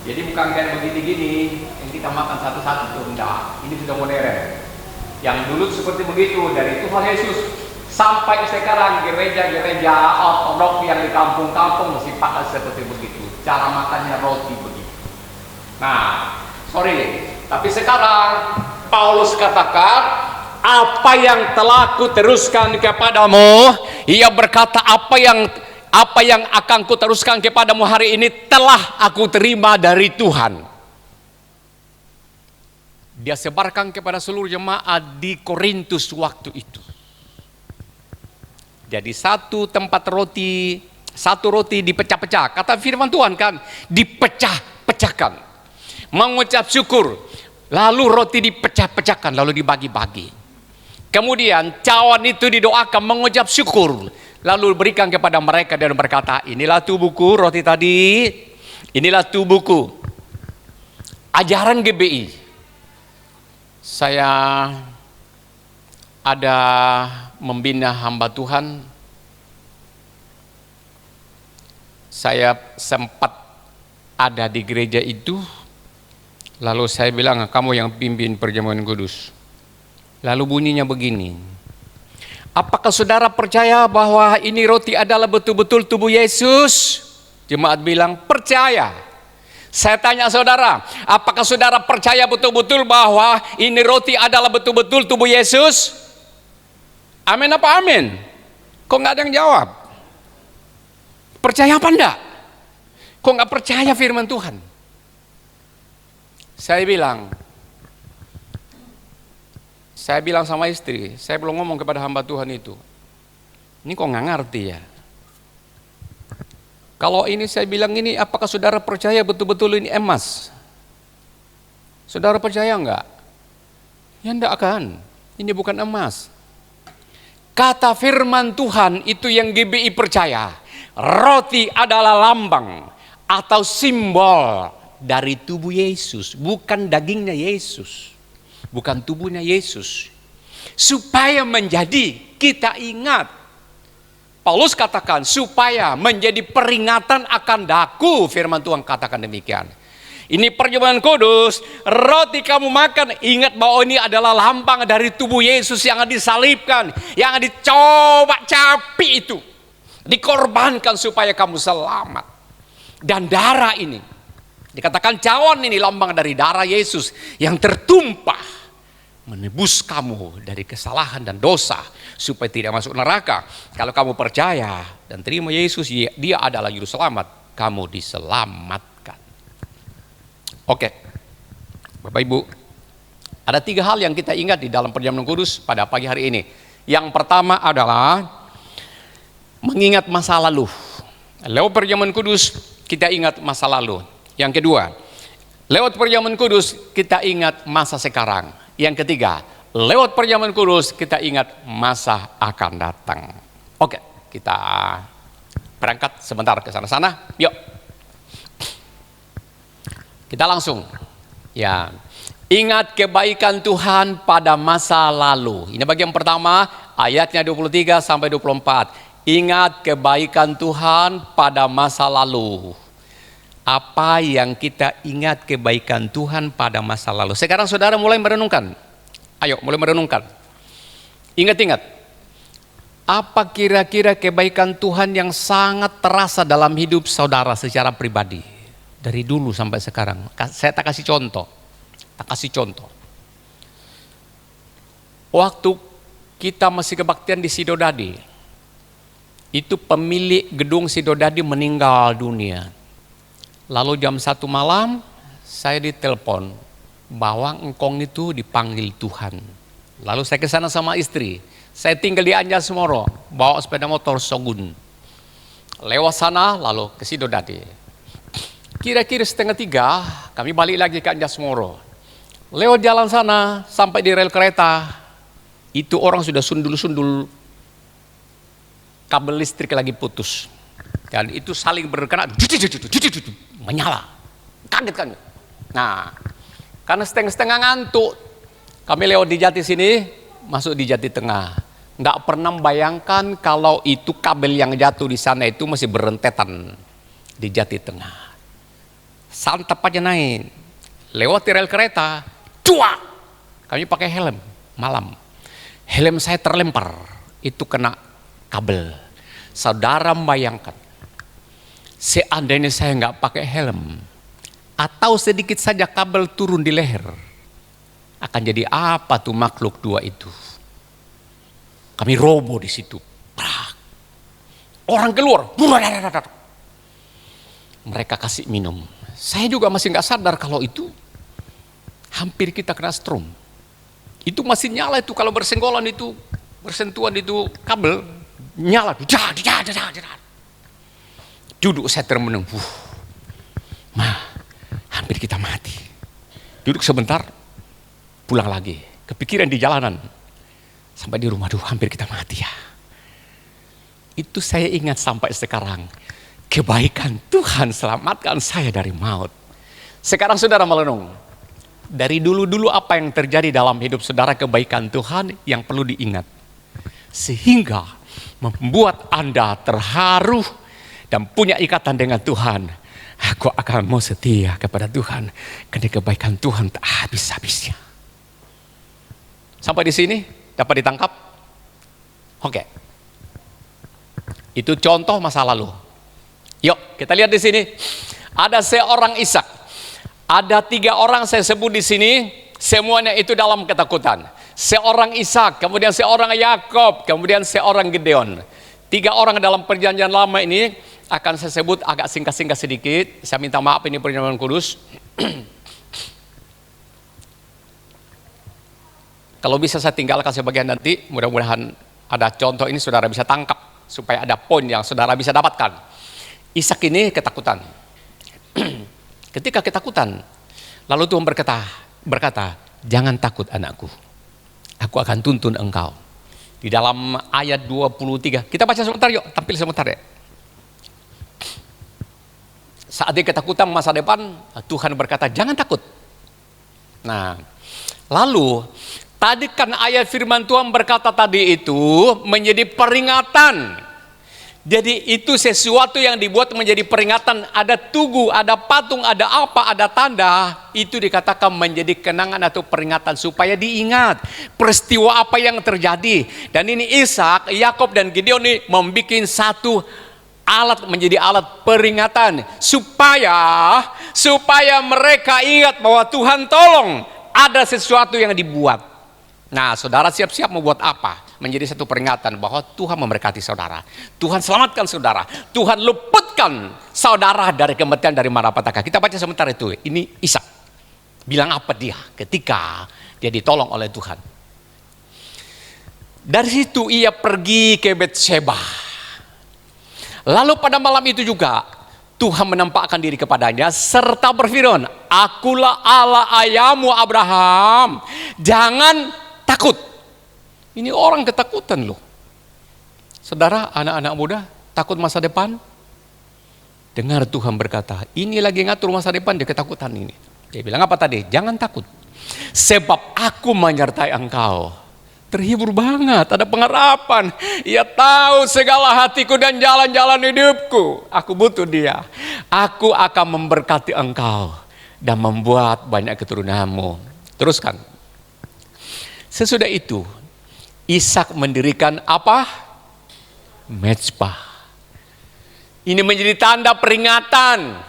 Jadi bukan kayak begini-gini yang kita makan satu-satu tuh, enggak. Ini sudah modern. Yang dulu seperti begitu dari Tuhan Yesus sampai sekarang gereja-gereja ortodoks yang di kampung-kampung masih pakai seperti begitu. Cara makannya roti begitu. Nah, tapi sekarang Paulus katakan, apa yang telah kuteruskan kepadamu, ia berkata apa yang akan kuteruskan kepadamu hari ini telah aku terima dari Tuhan. Dia sebarkan kepada seluruh jemaat di Korintus waktu itu. Jadi satu roti dipecah-pecah. Kata firman Tuhan kan, dipecah-pecahkan. Mengucap syukur, lalu roti dipecah-pecahkan, lalu dibagi-bagi. Kemudian cawan itu didoakan mengucap syukur, lalu berikan kepada mereka dan berkata, inilah tubuhku, roti tadi, inilah tubuhku. Ajaran GBI. Saya ada membina hamba Tuhan. Saya sempat ada di gereja itu. Lalu saya bilang, kamu yang pimpin perjamuan kudus. Lalu bunyinya begini, apakah saudara percaya bahwa ini roti adalah betul-betul tubuh Yesus? Jemaat bilang, percaya. Saya tanya saudara, apakah saudara percaya betul-betul bahwa ini roti adalah betul-betul tubuh Yesus? Amin apa amin? Kok nggak ada yang jawab? Percaya apa enggak? Kok nggak percaya firman Tuhan? Saya bilang sama istri, saya belum ngomong kepada hamba Tuhan itu. Ini kok nggak ngerti ya? Kalau ini saya bilang ini, apakah saudara percaya betul-betul ini emas? Saudara percaya enggak? Ya enggak kan? Ini bukan emas. Kata firman Tuhan itu yang GBI percaya. Roti adalah lambang atau simbol dari tubuh Yesus, bukan dagingnya Yesus, bukan tubuhnya Yesus. Supaya menjadi kita ingat. Paulus katakan supaya menjadi peringatan akan daku, firman Tuhan katakan demikian. Ini perjamuan kudus, roti kamu makan, ingat bahwa ini adalah lambang dari tubuh Yesus yang disalibkan, yang dicoba capi itu, dikorbankan supaya kamu selamat. Dan darah ini, dikatakan cawan ini lambang dari darah Yesus yang tertumpah, menebus kamu dari kesalahan dan dosa, supaya tidak masuk neraka. Kalau kamu percaya dan terima Yesus, dia adalah juru selamat, kamu diselamatkan. Oke, Bapak Ibu, ada 3 hal yang kita ingat di dalam perjamuan kudus pada pagi hari ini. Yang pertama adalah mengingat masa lalu. Lewat perjamuan kudus kita ingat masa lalu. Yang kedua, lewat perjamuan kudus kita ingat masa sekarang. Yang ketiga, lewat perjamuan kudus kita ingat masa akan datang. Oke, kita berangkat sebentar ke sana-sana. Yuk. Kita langsung. Ya. Ingat kebaikan Tuhan pada masa lalu. Ini bagian pertama, ayatnya 23 sampai 24. Ingat kebaikan Tuhan pada masa lalu. Apa yang kita ingat kebaikan Tuhan pada masa lalu? Sekarang saudara mulai merenungkan. Ayo, mulai merenungkan. Ingat-ingat. Apa kira-kira kebaikan Tuhan yang sangat terasa dalam hidup saudara secara pribadi? Dari dulu sampai sekarang. Saya tak kasih contoh. Waktu kita masih kebaktian di Sidodadi, itu pemilik gedung Sidodadi meninggal dunia. Lalu jam 1 malam saya ditelepon bahwa engkong itu dipanggil Tuhan. Lalu saya ke sana sama istri. Saya tinggal di Anjasmoro, bawa sepeda motor Shogun. Lewat sana lalu ke Sidodadi. Kira-kira 2:30 kami balik lagi ke Anjasmoro. Lewat jalan sana sampai di rel kereta, itu orang sudah sundul-sundul, kabel listrik lagi putus. Dan itu saling berkena, menyala. Kaget kan? Nah, karena setengah-setengah ngantuk, kami lewat di Jati sini, masuk di Jati Tengah. Nggak pernah bayangkan kalau itu kabel yang jatuh di sana itu masih berentetan di Jati Tengah. Santap aja naik, lewat di rel kereta, cuak! Kami pakai helm malam. Helm saya terlempar, itu kena kabel. Saudara bayangkan, seandainya saya nggak pakai helm, atau sedikit saja kabel turun di leher, akan jadi apa tuh makhluk dua itu? Kami roboh di situ. Orang keluar, mereka kasih minum. Saya juga masih nggak sadar kalau itu hampir kita kena strom. Itu masih nyala itu kalau bersenggolan itu, bersentuhan itu kabel nyala. Duduk saya termenung. Hampir kita mati. Duduk sebentar, pulang lagi. Kepikiran di jalanan. Sampai di rumah, hampir kita mati ya. Itu saya ingat sampai sekarang. Kebaikan Tuhan selamatkan saya dari maut. Sekarang saudara merenung. Dari dulu-dulu apa yang terjadi dalam hidup saudara kebaikan Tuhan yang perlu diingat. Sehingga membuat Anda terharu dan punya ikatan dengan Tuhan. Aku akan mau setia kepada Tuhan. Karena kebaikan Tuhan tak habis-habisnya. Sampai di sini dapat ditangkap? Oke. Itu contoh masa lalu. Yuk kita lihat di sini. Ada seorang Ishak. Ada 3 orang saya sebut di sini, semuanya itu dalam ketakutan. Seorang Ishak, kemudian seorang Yakob, kemudian seorang Gideon. 3 orang dalam perjanjian lama ini akan saya sebut agak singkat-singkat sedikit. Saya minta maaf ini perjanjian kudus. Kalau bisa saya tinggalkan sebagian nanti, mudah-mudahan ada contoh ini saudara bisa tangkap supaya ada poin yang saudara bisa dapatkan. Ishak ini ketakutan. Ketika ketakutan, lalu Tuhan berkata, jangan takut anakku, aku akan tuntun engkau. Di dalam ayat 23, kita baca sebentar yuk, tampil sebentar ya. Saat dia ketakutan masa depan, Tuhan berkata, jangan takut. Nah, lalu tadi kan ayat firman Tuhan berkata tadi itu menjadi peringatan. Jadi itu sesuatu yang dibuat menjadi peringatan, ada tugu, ada patung, ada apa, ada tanda, itu dikatakan menjadi kenangan atau peringatan supaya diingat peristiwa apa yang terjadi. Dan ini Ishak, Yakob dan Gideon ini membuat satu alat menjadi alat peringatan supaya mereka ingat bahwa Tuhan tolong, ada sesuatu yang dibuat. Nah, saudara siap-siap membuat apa? Menjadi satu peringatan bahwa Tuhan memberkati saudara. Tuhan selamatkan saudara. Tuhan luputkan saudara dari kematian dari malapetaka. Kita baca sebentar itu. Ini Ishak. Bilang apa dia ketika dia ditolong oleh Tuhan. Dari situ ia pergi ke Betsheba. Lalu pada malam itu juga Tuhan menampakkan diri kepadanya serta berfirman, akulah Allah ayahmu Abraham. Jangan takut. Ini orang ketakutan loh. Saudara, anak-anak muda takut masa depan? dengar Tuhan berkata, ini lagi ngatur masa depan, dia ketakutan ini. Dia bilang apa tadi? Jangan takut, sebab aku menyertai engkau. Terhibur banget, ada pengharapan. Ia tahu segala hatiku dan jalan-jalan hidupku. Aku butuh dia. Aku akan memberkati engkau dan membuat banyak keturunanmu. Teruskan. Sesudah itu, Ishak mendirikan apa? Mezbah. Ini menjadi tanda peringatan.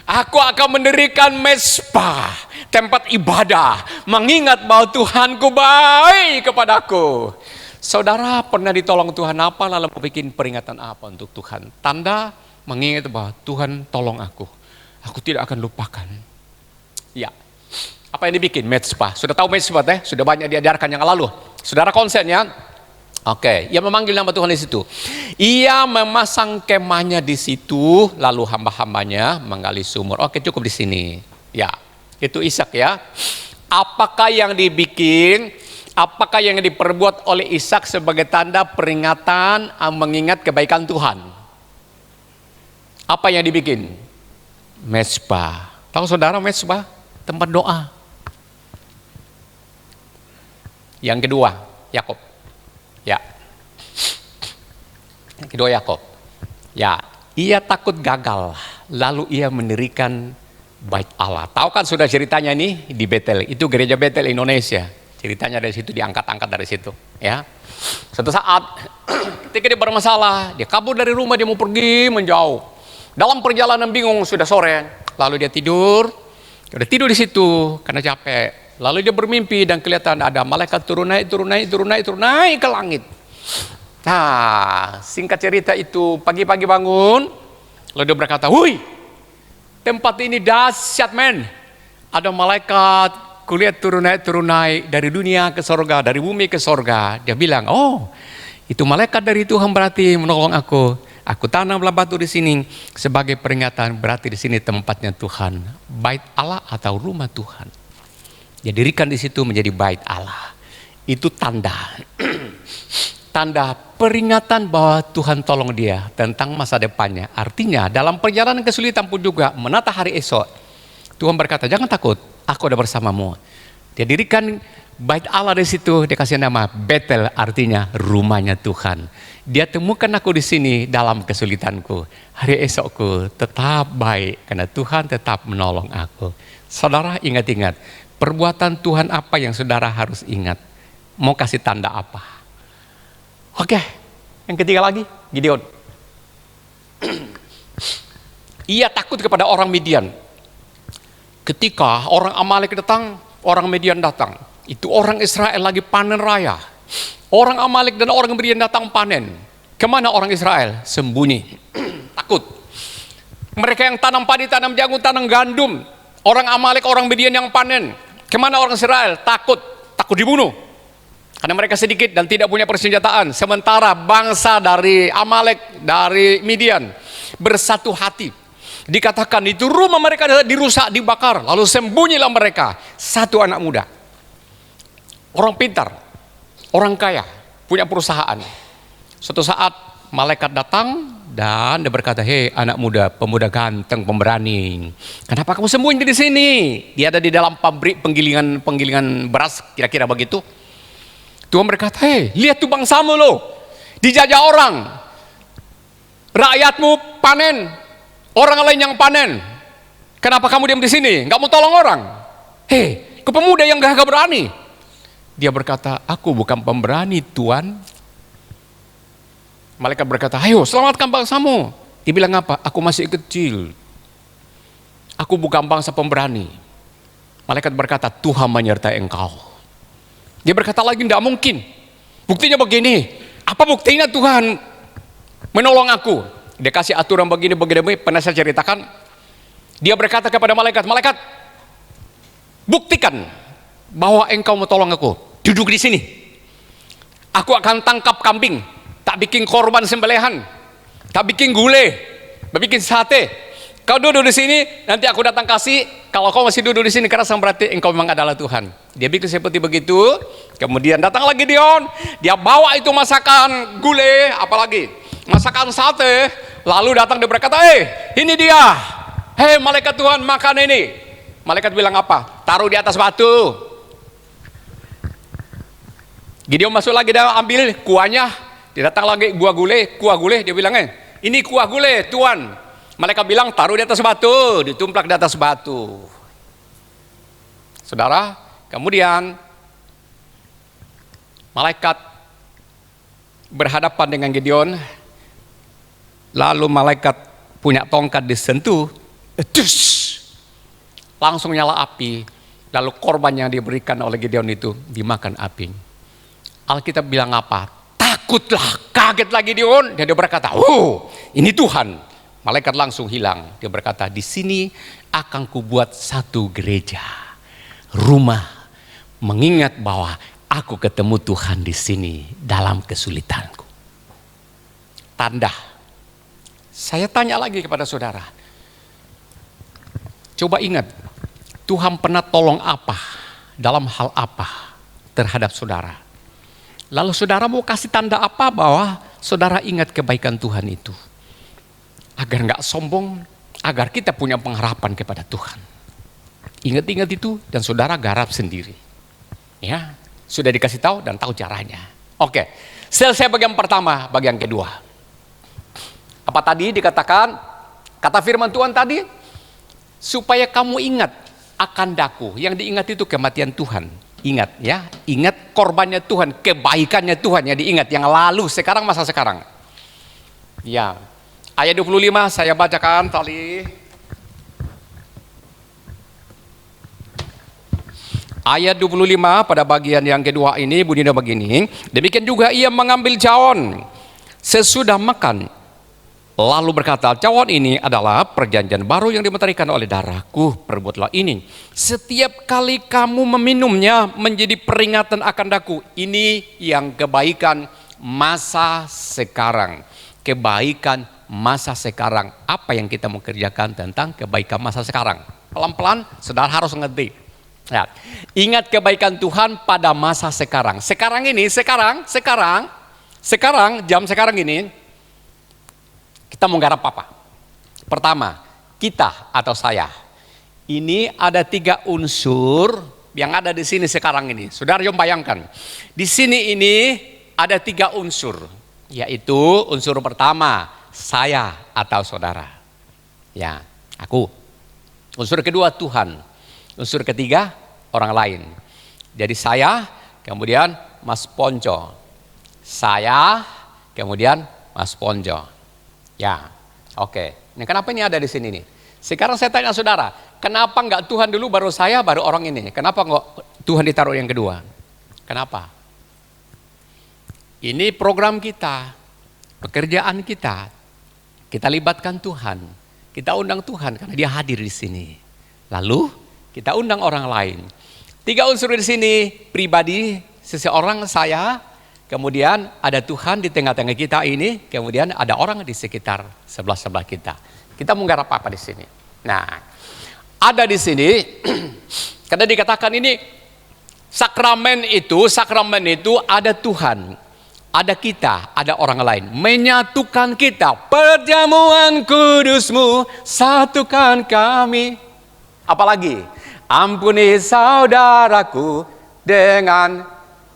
Aku akan mendirikan mezbah, tempat ibadah, mengingat bahwa Tuhanku baik kepadaku. Saudara pernah ditolong Tuhan apa, lalu bikin peringatan apa untuk Tuhan? Tanda mengingat bahwa Tuhan tolong aku. Aku tidak akan lupakan. Ya, apa yang dibikin? Mezbah. Sudah tahu mezbah teh? Sudah banyak diajarkan yang lalu. Saudara konsennya? Oke, ia memanggil nama Tuhan di situ. Ia memasang kemahnya di situ, lalu hamba-hambanya menggali sumur. Oke, cukup di sini. Ya, itu Ishak ya. Apakah yang dibikin? Apakah yang diperbuat oleh Ishak sebagai tanda peringatan mengingat kebaikan Tuhan? Apa yang dibikin? Mezbah. Tahu saudara mezbah? Tempat doa. Yang kedua, Yakub. Ya. Yang kedua Yakub. Ya, ia takut gagal, lalu ia mendirikan Bait Allah. Tahu kan sudah ceritanya nih di Betel. Itu gereja Betel Indonesia. Ceritanya dari situ, diangkat-angkat dari situ, ya. Suatu saat ketika dia bermasalah, dia kabur dari rumah, dia mau pergi menjauh. Dalam perjalanan bingung, sudah sore, lalu dia tidur. Udah tidur di situ karena capek. Lalu dia bermimpi dan kelihatan ada malaikat turun naik ke langit. Nah, singkat cerita itu pagi-pagi bangun, lalu dia berkata, "Hui, tempat ini dahsyat men. Ada malaikat, kulihat turun naik dari dunia ke sorga, dari bumi ke sorga." Dia bilang, "Oh, itu malaikat dari Tuhan berarti menolong aku. Aku tanamlah batu di sini sebagai peringatan, berarti di sini tempatnya Tuhan, Bait Allah atau rumah Tuhan." Dia dirikan di situ menjadi Bait Allah. Itu tanda tanda peringatan bahwa Tuhan tolong dia tentang masa depannya. Artinya dalam perjalanan kesulitan pun juga menata hari esok, Tuhan berkata, "Jangan takut, aku ada bersamamu." Dia dirikan Bait Allah di situ, dia kasih nama Betel, artinya rumahnya Tuhan. Dia temukan aku di sini dalam kesulitanku. Hari esokku tetap baik karena Tuhan tetap menolong aku. Saudara ingat-ingat, perbuatan Tuhan apa yang saudara harus ingat? Mau kasih tanda apa? Oke, yang ketiga lagi, Gideon. Ia takut kepada orang Midian. Ketika orang Amalek datang, orang Midian datang. Itu orang Israel lagi panen raya. Orang Amalek dan orang Midian datang panen. Kemana orang Israel? Sembunyi. Takut. Mereka yang tanam padi, tanam jagung, tanam gandum. Orang Amalek, orang Midian yang panen. Kemana orang Israel? Takut dibunuh. Karena mereka sedikit dan tidak punya persenjataan. Sementara bangsa dari Amalek, dari Midian bersatu hati. Dikatakan itu rumah mereka dirusak, dibakar. Lalu sembunyilah mereka. Satu anak muda. Orang pintar, orang kaya, punya perusahaan. Suatu saat malaikat datang dan dia berkata, "Hei anak muda, pemuda ganteng, pemberani, kenapa kamu sembunyi di sini?" Dia ada di dalam pabrik penggilingan beras, kira-kira begitu. Tuhan berkata, "Hei, lihat tuh bangsamu loh, dijajah orang. Rakyatmu panen, orang lain yang panen. Kenapa kamu diam di sini? Nggak mau tolong orang? Hei, ke pemuda yang gagah berani." Dia berkata, "Aku bukan pemberani, Tuhan." Malaikat berkata, "Ayo selamatkan bangsamu." Dia bilang apa? "Aku masih kecil. Aku bukan bangsa pemberani." Malaikat berkata, "Tuhan menyertai engkau." Dia berkata lagi, "Tidak mungkin. Buktinya begini." "Apa buktinya Tuhan menolong aku?" Dia kasih aturan begini, pernah saya ceritakan. Dia berkata kepada malaikat, "Malaikat, buktikan bahwa engkau mau tolong aku. Duduk di sini. Aku akan tangkap kambing, tak bikin korban sembelihan, tak bikin gulai, tak bikin sate. Kau duduk di sini, nanti aku datang kasih. Kalau kau masih duduk di sini, karena berarti engkau memang adalah Tuhan." Dia bikin seperti begitu. Kemudian datang lagi Gideon. Dia bawa itu masakan gulai, apalagi masakan sate, lalu datang dia berkata, ini dia, hei malaikat Tuhan makan ini. Malaikat bilang apa? Taruh di atas batu. Gideon masuk lagi, dia ambil kuahnya, dia datang lagi kuah gulai, dia bilang, ini kuah gulai Tuhan. Malaikat bilang taruh di atas batu, ditumplak di atas batu. Saudara, kemudian malaikat berhadapan dengan Gideon, lalu malaikat punya tongkat disentuh, langsung nyala api, lalu korban yang diberikan oleh Gideon itu dimakan api. Alkitab bilang apa? Takutlah, kagetlah Gideon, dan dia berkata, ini Tuhan. Malaikat langsung hilang, dia berkata, di sini akan kubuat satu gereja, rumah, mengingat bahwa aku ketemu Tuhan di sini dalam kesulitanku. Tanda. Saya tanya lagi kepada saudara. Coba ingat, Tuhan pernah tolong apa, dalam hal apa terhadap saudara. Lalu saudara mau kasih tanda apa bahwa saudara ingat kebaikan Tuhan itu. Agar nggak sombong, agar kita punya pengharapan kepada Tuhan. Ingat-ingat itu dan saudara garap sendiri. Ya, sudah dikasih tahu dan tahu caranya. Oke, selesai bagian pertama, bagian kedua. Apa tadi dikatakan? Kata firman Tuhan tadi, supaya kamu ingat akan daku. Yang diingat itu kematian Tuhan. Ingat ya, ingat korbannya Tuhan, kebaikannya Tuhan yang diingat, yang lalu, sekarang, masa sekarang. Ya, ayat 25 saya bacakan tadi. Ayat 25 pada bagian yang kedua ini bunyinya begini. Demikian juga ia mengambil cawan sesudah makan, lalu berkata, cawan ini adalah perjanjian baru yang dimeterikan oleh darahku. Perbuatlah ini setiap kali kamu meminumnya menjadi peringatan akan daku. Ini yang kebaikan masa sekarang. Kebaikan masa sekarang. Apa yang kita mau kerjakan tentang kebaikan masa sekarang? Pelan-pelan saudara harus ngerti. Ya. Ingat kebaikan Tuhan pada masa sekarang. Sekarang ini, sekarang, jam sekarang ini, kita mau garap apa? Pertama, kita atau saya. Ini ada 3 unsur yang ada di sini sekarang ini. Saudara jom bayangkan. Di sini ini ada 3 unsur. Yaitu unsur pertama, saya atau saudara. Ya, aku. Unsur kedua Tuhan. Unsur ketiga orang lain. Jadi saya, kemudian Mas Ponco. Saya, kemudian Mas Ponco. Ya, oke. Ini kenapa ini ada di sini nih? Sekarang saya tanya saudara, kenapa enggak Tuhan dulu baru saya baru orang ini? Kenapa enggak Tuhan ditaruh yang kedua? Kenapa? Ini program kita, pekerjaan kita. Kita libatkan Tuhan, kita undang Tuhan karena Dia hadir di sini. Lalu kita undang orang lain. 3 unsur di sini, pribadi, seseorang saya, kemudian ada Tuhan di tengah-tengah kita ini, kemudian ada orang di sekitar sebelah-sebelah kita. Kita menggarap apa di sini? Nah, ada di sini, karena dikatakan ini sakramen itu ada Tuhan, ada kita, ada orang lain, menyatukan kita. Perjamuan kudus-Mu satukan kami. Apalagi, ampuni saudaraku dengan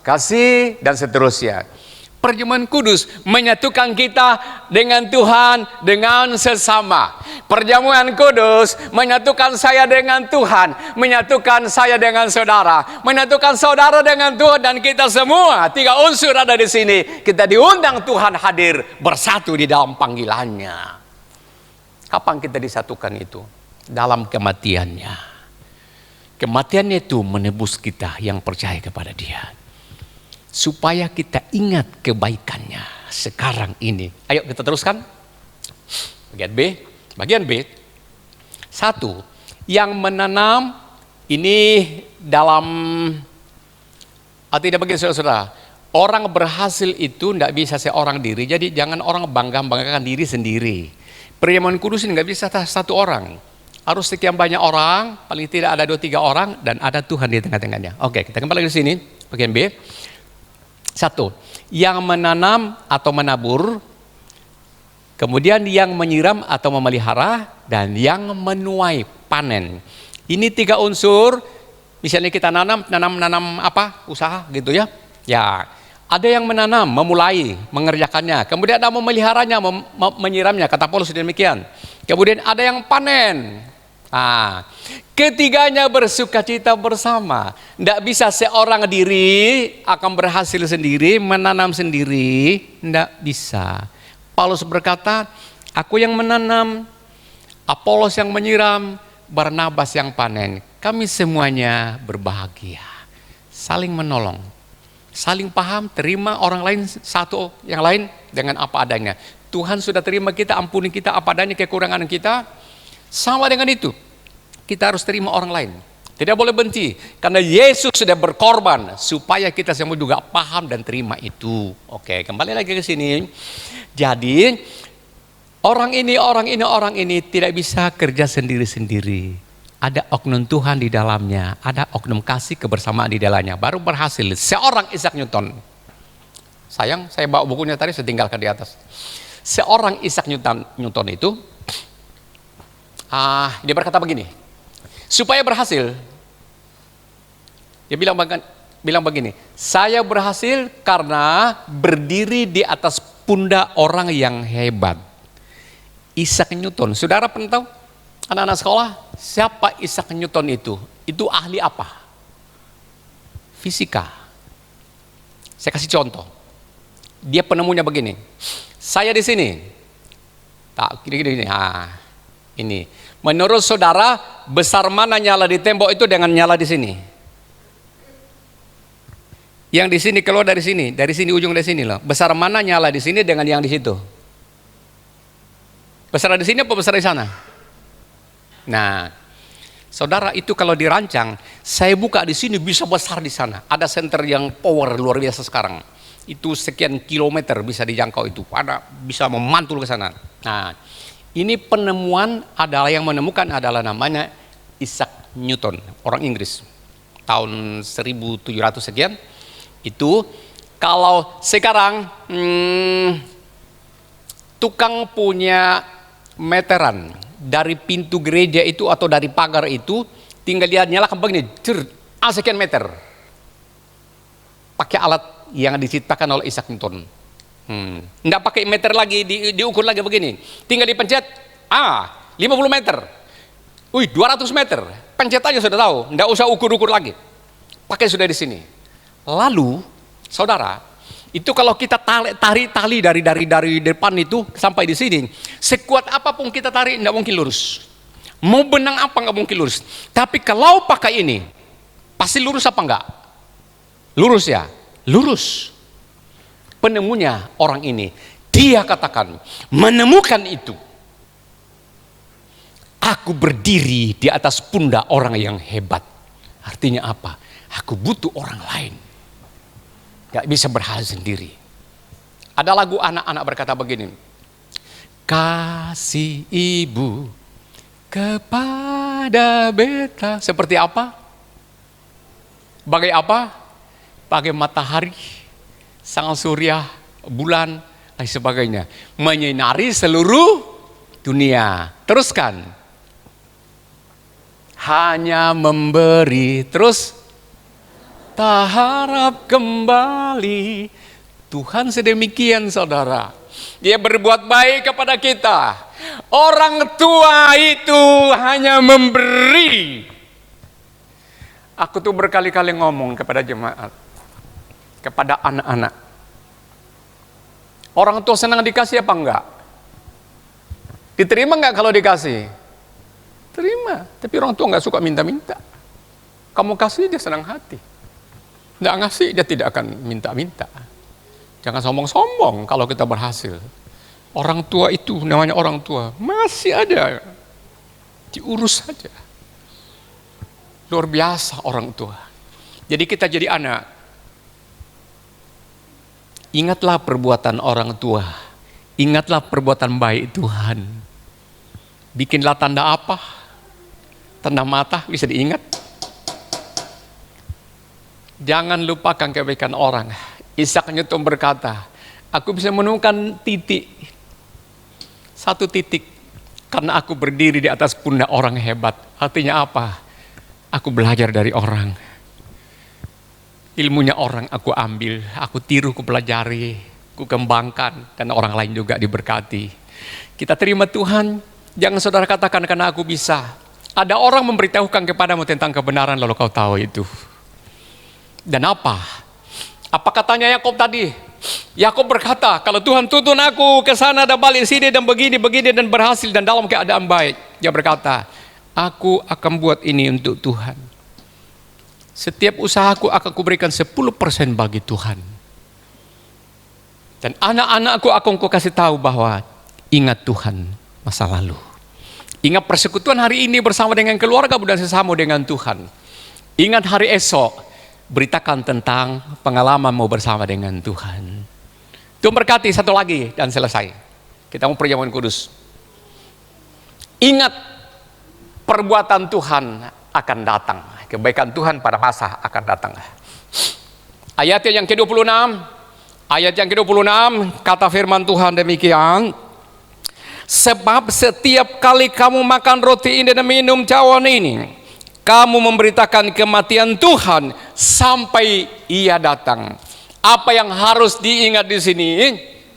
kasih dan seterusnya. Perjamuan kudus menyatukan kita dengan Tuhan, dengan sesama. Perjamuan kudus menyatukan saya dengan Tuhan, menyatukan saya dengan saudara, menyatukan saudara dengan Tuhan, dan kita semua 3 unsur ada di sini. Kita diundang Tuhan hadir bersatu di dalam panggilannya. Kapan kita disatukan itu? Dalam kematiannya. Kematiannya itu menebus kita yang percaya kepada Dia. Supaya kita ingat kebaikannya sekarang ini. Ayo kita teruskan. Bagian B. 1. Yang menanam ini dalam tidak begini saudara. Orang berhasil itu tidak bisa seorang diri. Jadi jangan orang banggakan diri sendiri. Perjamuan kudus ini tidak bisa satu orang. Harus sekian banyak orang. Paling tidak ada 2-3 orang. Dan ada Tuhan di tengah-tengahnya. Oke, kita kembali ke sini. Bagian B. 1. Yang menanam atau menabur kemudian yang menyiram atau memelihara, dan yang menuai panen. Ini 3 unsur. Misalnya kita nanam apa? Usaha gitu ya. Ya, ada yang menanam, memulai, mengerjakannya. Kemudian ada memeliharanya, menyiramnya. Kata Paulus demikian. Kemudian ada yang panen. Ketiganya bersukacita bersama. Tidak bisa seorang diri akan berhasil sendiri, menanam sendiri. Tidak bisa. Paulus berkata, aku yang menanam, Apolos yang menyiram, Barnabas yang panen. Kami semuanya berbahagia. Saling menolong. Saling paham, terima orang lain satu yang lain dengan apa adanya. Tuhan sudah terima kita, ampuni kita apa adanya kekurangan kita. Sama dengan itu, kita harus terima orang lain. Tidak boleh benci, karena Yesus sudah berkorban supaya kita semua juga paham dan terima itu. Oke, kembali lagi ke sini. Jadi orang ini tidak bisa kerja sendiri-sendiri. Ada oknum Tuhan di dalamnya, ada oknum kasih kebersamaan di dalamnya, baru berhasil. Seorang Isaac Newton, sayang saya bawa bukunya tadi, saya tinggalkan di atas. Seorang Isaac Newton itu, dia berkata begini, supaya berhasil, dia bilang begini, saya berhasil karena berdiri di atas pundak orang yang hebat. Isaac Newton, saudara pernah tahu? Anak-anak sekolah, siapa Isaac Newton itu? Itu ahli apa? Fisika. Saya kasih contoh. Dia penemunya begini. Saya di sini. Tak, gini. Ini. Menurut saudara, besar mana nyala di tembok itu dengan nyala di sini? Yang di sini keluar dari sini ujung dari sini loh. Besar mana nyala di sini dengan yang di situ? Besar di sini apa besar di sana? Nah, saudara, itu kalau dirancang, saya buka di sini bisa besar di sana. Ada center yang power luar biasa sekarang. Itu sekian kilometer bisa dijangkau itu. Ada bisa memantul ke sana. Nah, ini penemuan adalah yang menemukan adalah namanya Isaac Newton, orang Inggris. Tahun 1700 sekian. Itu kalau sekarang tukang punya meteran dari pintu gereja itu atau dari pagar itu, tinggal dia nyalakan begini, sekian meter. Pakai alat yang diciptakan oleh Isaac Newton. Nggak pakai meter lagi, diukur lagi begini. Tinggal dipencet, 50 meter. 200 meter. Pencet aja sudah tahu, nggak usah ukur-ukur lagi. Pakai sudah di sini. Lalu, saudara, itu kalau kita tarik tali dari depan itu sampai di sini, sekuat apapun kita tarik nggak mungkin lurus. Mau benang apa nggak mungkin lurus. Tapi kalau pakai ini, pasti lurus apa enggak? Lurus ya, lurus. Penemunya orang ini, dia katakan menemukan itu. Aku berdiri di atas pundak orang yang hebat. Artinya apa? Aku butuh orang lain. Gak bisa berhasil sendiri. Ada lagu anak-anak berkata begini. Kasih ibu kepada beta. Seperti apa? Bagai apa? Bagai matahari, sang surya, bulan, dan sebagainya. Menyinari seluruh dunia. Teruskan. Hanya memberi. Terus. Tak harap kembali. Tuhan sedemikian, saudara. Dia berbuat baik kepada kita. Orang tua itu hanya memberi. Aku tuh berkali-kali ngomong kepada jemaat, kepada anak-anak. Orang tua senang dikasih apa enggak? Diterima enggak kalau dikasih? Terima. Tapi orang tua enggak suka minta-minta. Kamu kasih dia senang hati. Nggak ngasih, dia tidak akan minta-minta. Jangan sombong-sombong kalau kita berhasil. Orang tua itu namanya orang tua. Masih ada. Diurus saja. Luar biasa orang tua. Jadi kita jadi anak. Ingatlah perbuatan orang tua. Ingatlah perbuatan baik Tuhan. Bikinlah tanda apa? Tanda mata bisa diingat. Jangan lupakan kebaikan orang. Isaac Newton berkata, aku bisa menemukan titik Satu titik. Karena aku berdiri di atas pundak orang hebat. Artinya apa? Aku belajar dari orang. Ilmunya orang aku ambil, aku tiru, aku pelajari, aku kembangkan, dan orang lain juga diberkati. Kita terima Tuhan, jangan saudara katakan karena aku bisa. Ada orang memberitahukan kepadamu tentang kebenaran lalu kau tahu itu. Dan apa? Apa katanya Yakub tadi? Yakub berkata, kalau Tuhan tuntun aku ke sana dan balik sini dan begini dan berhasil dan dalam keadaan baik. Dia berkata, aku akan buat ini untuk Tuhan. Setiap usahaku akan kuberikan 10% bagi Tuhan. Dan anak-anakku akan kasih tahu bahwa ingat Tuhan masa lalu. Ingat persekutuan hari ini bersama dengan keluarga dan sesama dengan Tuhan. Ingat hari esok, beritakan tentang pengalamanmu bersama dengan Tuhan. Tuhan berkati. Satu lagi dan selesai. Kita mau perjamuan kudus. Ingat perbuatan Tuhan akan datang. Kebaikan Tuhan pada masa akan datang. Ayat yang ke-26. Ayat yang ke-26 kata firman Tuhan demikian. Sebab setiap kali kamu makan roti ini dan minum cawan ini, kamu memberitakan kematian Tuhan sampai Ia datang. Apa yang harus diingat di sini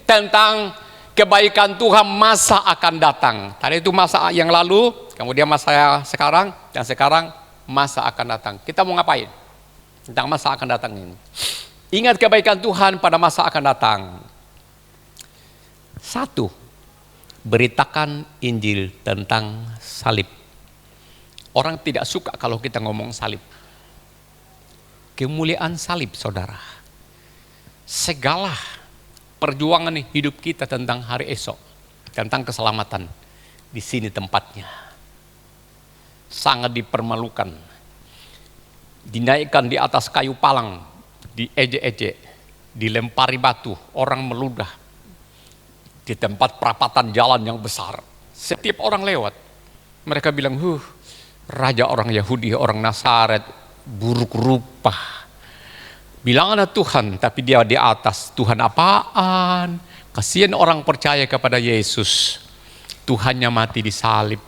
tentang kebaikan Tuhan masa akan datang. Tadi itu masa yang lalu, kemudian masa sekarang, dan sekarang masa akan datang. Kita mau ngapain tentang masa akan datang ini? Ingat kebaikan Tuhan pada masa akan datang. Satu, beritakan Injil tentang salib. Orang tidak suka kalau kita ngomong salib. Kemuliaan salib, saudara. Segala perjuangan hidup kita tentang hari esok, tentang keselamatan, di sini tempatnya. Sangat dipermalukan. Dinaikkan di atas kayu palang, diejek-ejek, dilempari batu, orang meludah. Di tempat perapatan jalan yang besar. Setiap orang lewat, mereka bilang, raja orang Yahudi, orang Nazaret, buruk rupa. Bilang ada Tuhan, tapi dia di atas. Tuhan apaan? Kasihan orang percaya kepada Yesus. Tuhannya mati di salib.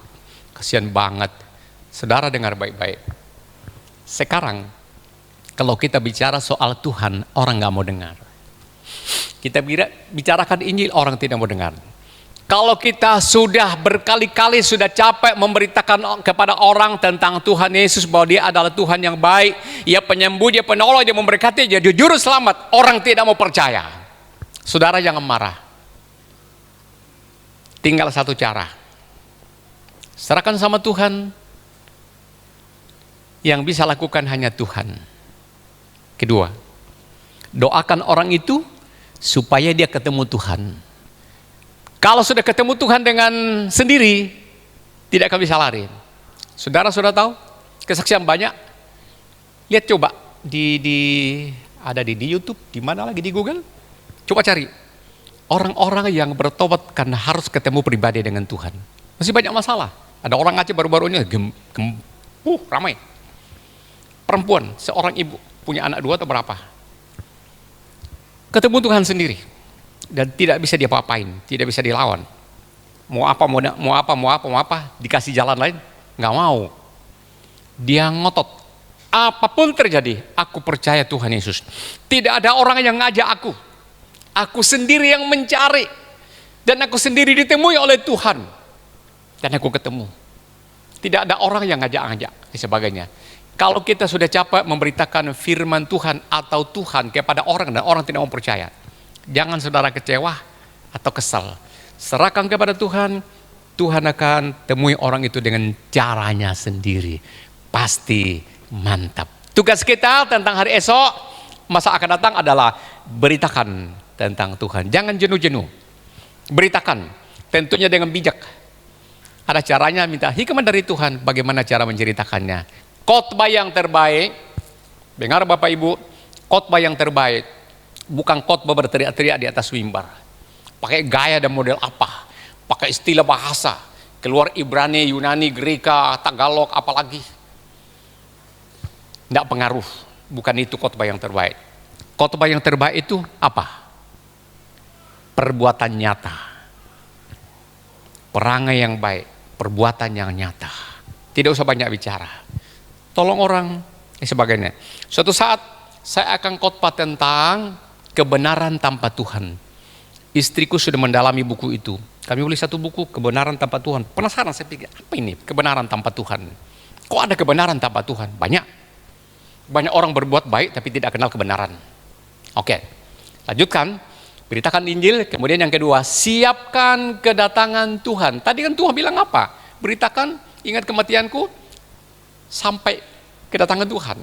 Kasihan banget. Saudara dengar baik-baik. Sekarang, kalau kita bicara soal Tuhan, orang gak mau dengar. Kita bicarakan Injil, orang tidak mau dengar. Kalau kita sudah berkali-kali sudah capek memberitakan kepada orang tentang Tuhan Yesus bahwa Dia adalah Tuhan yang baik, Ia penyembuh, Dia penolong, Dia memberkati, Dia juru selamat, orang tidak mau percaya. Saudara jangan marah. Tinggal satu cara. Serahkan sama Tuhan. Yang bisa lakukan hanya Tuhan. Kedua, doakan orang itu supaya dia ketemu Tuhan. Kalau sudah ketemu Tuhan dengan sendiri, tidak akan bisa lari. Saudara sudah tahu, kesaksian banyak. Lihat coba ada di YouTube, di mana lagi di Google. Coba cari orang-orang yang bertobat karena harus ketemu pribadi dengan Tuhan. Masih banyak masalah. Ada orang Aceh baru-baru ini ramai. Perempuan, seorang ibu punya anak 2 atau berapa? Ketemu Tuhan sendiri dan tidak bisa diapa-apain, tidak bisa dilawan. Mau apa, dikasih jalan lain, nggak mau. Dia ngotot. Apapun terjadi, aku percaya Tuhan Yesus. Tidak ada orang yang ngajak aku. Aku sendiri yang mencari dan aku sendiri ditemui oleh Tuhan dan aku ketemu. Tidak ada orang yang ngajak-ngajak dan sebagainya. Kalau kita sudah capek memberitakan firman Tuhan atau Tuhan kepada orang dan orang tidak mau percaya, jangan saudara kecewa atau kesal. Serahkan kepada Tuhan, Tuhan akan temui orang itu dengan caranya sendiri. Pasti mantap. Tugas kita tentang hari esok, masa akan datang adalah beritakan tentang Tuhan. Jangan jenuh-jenuh. Beritakan, tentunya dengan bijak. Ada caranya, minta hikmat dari Tuhan bagaimana cara menceritakannya. Khotbah yang terbaik, dengar Bapak Ibu, khotbah yang terbaik bukan khotbah berteriak-teriak di atas mimbar. Pakai gaya dan model apa? Pakai istilah bahasa, keluar Ibrani, Yunani, Greka, Tagalog, apalagi. Tidak pengaruh, bukan itu khotbah yang terbaik. Khotbah yang terbaik itu apa? Perbuatan nyata. perangai yang baik, perbuatan yang nyata. Tidak usah banyak bicara. Tolong orang, sebagainya. Suatu saat saya akan khotbah tentang kebenaran tanpa Tuhan. Istriku sudah mendalami buku itu. Kami beli satu buku, Kebenaran Tanpa Tuhan. Penasaran, saya pikir, apa ini kebenaran tanpa Tuhan? Kok ada kebenaran tanpa Tuhan? Banyak. Banyak orang berbuat baik tapi tidak kenal kebenaran. Oke, lanjutkan. Beritakan Injil. Kemudian yang kedua, siapkan kedatangan Tuhan. Tadi kan Tuhan bilang apa? Beritakan, ingat kematianku, sampai kedatangan Tuhan.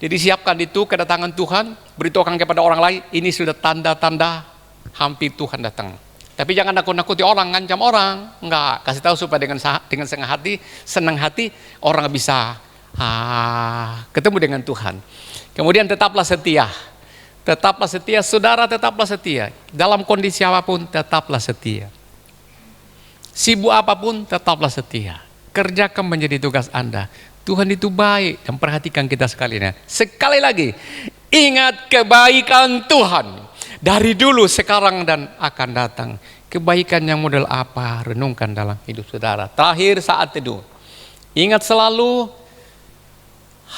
Jadi siapkan itu kedatangan Tuhan. Beritahukan kepada orang lain, ini sudah tanda-tanda hampir Tuhan datang. Tapi jangan nakut-nakuti orang, ngancam orang. Enggak, kasih tahu supaya dengan senang hati orang bisa ketemu dengan Tuhan. Kemudian tetaplah setia. Tetaplah setia, saudara, tetaplah setia. Dalam kondisi apapun tetaplah setia. Sibuk apapun tetaplah setia. Kerjakan menjadi tugas Anda. Tuhan itu baik dan perhatikan kita sekalian. Sekali lagi, ingat kebaikan Tuhan. Dari dulu, sekarang, dan akan datang. Kebaikan yang model apa? Renungkan dalam hidup saudara. Terakhir saat teduh. Ingat selalu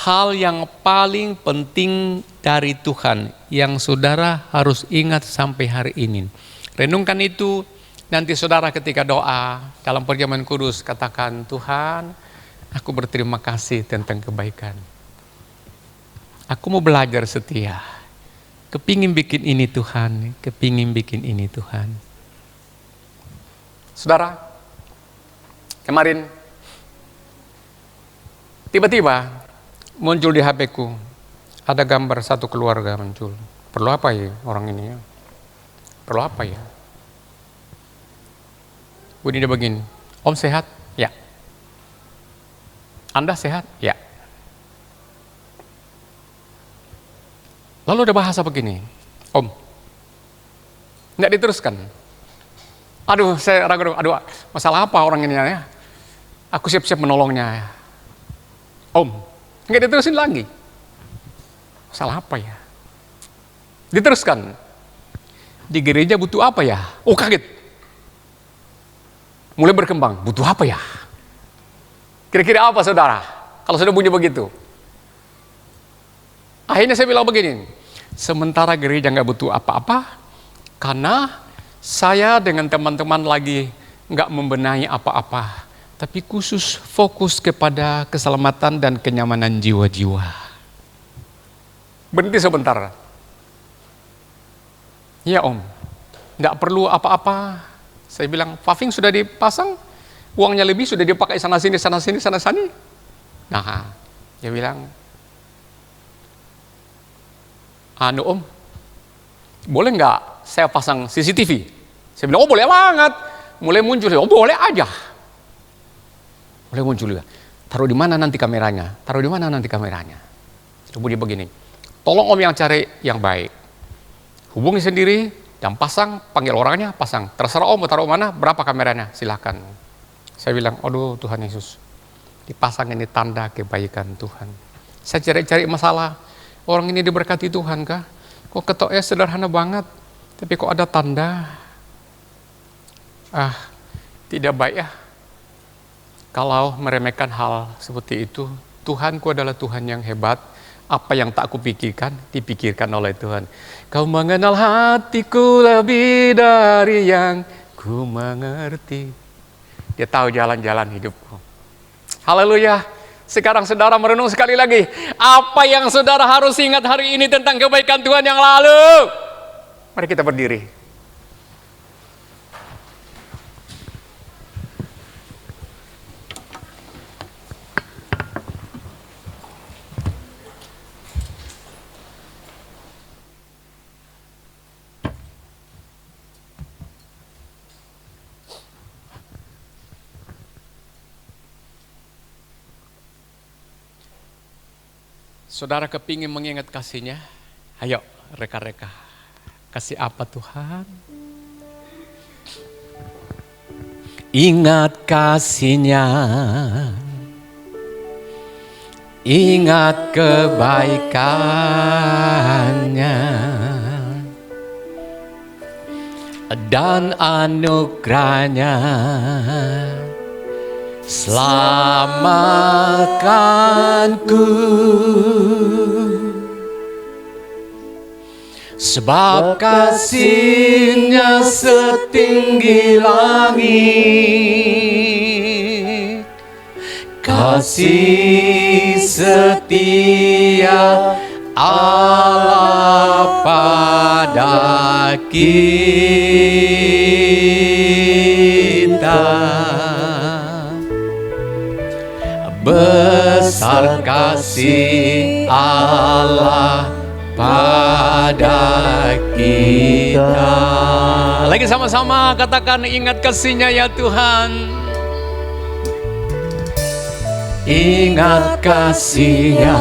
hal yang paling penting dari Tuhan yang saudara harus ingat sampai hari ini. Renungkan itu. Nanti saudara ketika doa dalam perjamuan kudus katakan, Tuhan, aku berterima kasih tentang kebaikan. Aku mau belajar setia. Kepingin bikin ini Tuhan, kepingin bikin ini Tuhan. Saudara, kemarin tiba-tiba muncul di HP-ku, ada gambar satu keluarga muncul. Perlu apa ya orang ini ya? Perlu apa ya? Bunyinya begini, Om sehat? Ya. Anda sehat? Ya. Lalu ada bahasa begini, Om, nggak diteruskan. Aduh, saya ragu, aduh, masalah apa orang ini ya? Aku siap-siap menolongnya. Om, nggak diterusin lagi. Masalah apa ya? Diteruskan. Di gereja butuh apa ya? Oh, kaget. Mulai berkembang, butuh apa ya? Kira-kira apa saudara? Kalau sudah bunyi begitu. Akhirnya saya bilang begini, sementara gereja nggak butuh apa-apa, karena saya dengan teman-teman lagi nggak membenahi apa-apa, tapi khusus fokus kepada keselamatan dan kenyamanan jiwa-jiwa. Berhenti sebentar. Ya Om, nggak perlu apa-apa. Saya bilang, paving sudah dipasang, uangnya lebih sudah dipakai sana-sini, sana-sini, sana-sini. Nah, dia bilang, anu Om, boleh nggak saya pasang CCTV? Saya bilang, oh boleh banget. Mulai muncul, oh boleh aja. Mulai muncul juga. Taruh di mana nanti kameranya? Taruh di mana nanti kameranya? Sudah bunyi begini. Tolong Om yang cari yang baik. Hubungi sendiri dan pasang, panggil orangnya, pasang. Terserah Om mau taruh mana, berapa kameranya, silakan. Saya bilang, aduh Tuhan Yesus, dipasang ini tanda kebaikan Tuhan. Saya cari-cari masalah. Orang ini diberkati Tuhan kah? Kok ketoknya sederhana banget, tapi kok ada tanda? Tidak baik ya. Kalau meremehkan hal seperti itu, Tuhanku adalah Tuhan yang hebat. Apa yang tak kupikirkan, dipikirkan oleh Tuhan. Kau mengenal hatiku lebih dari yang ku mengerti. Dia tahu jalan-jalan hidupku. Haleluya. Sekarang saudara merenung sekali lagi. Apa yang saudara harus ingat hari ini tentang kebaikan Tuhan yang lalu? Mari kita berdiri. Saudara kepingin mengingat kasih-Nya? Ayo, reka-reka. Kasih apa Tuhan? Ingat kasih-Nya. Ingat kebaikannya. dan anugerahnya selamatkanku. Sebab kasih-Nya setinggi langit, kasih setia Allah pada kita. Besar kasih Allah pada kita. Lagi sama-sama katakan, ingat kasih-Nya ya Tuhan. Ingat kasih-Nya,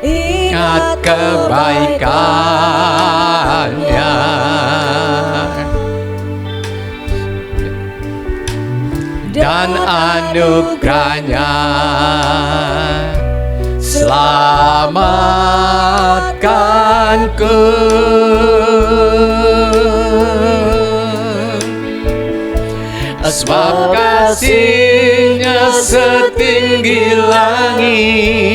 ingat kebaikan-Nya, dan anugerah-Nya selamatkanku. Sebab kasih-Nya setinggi langit,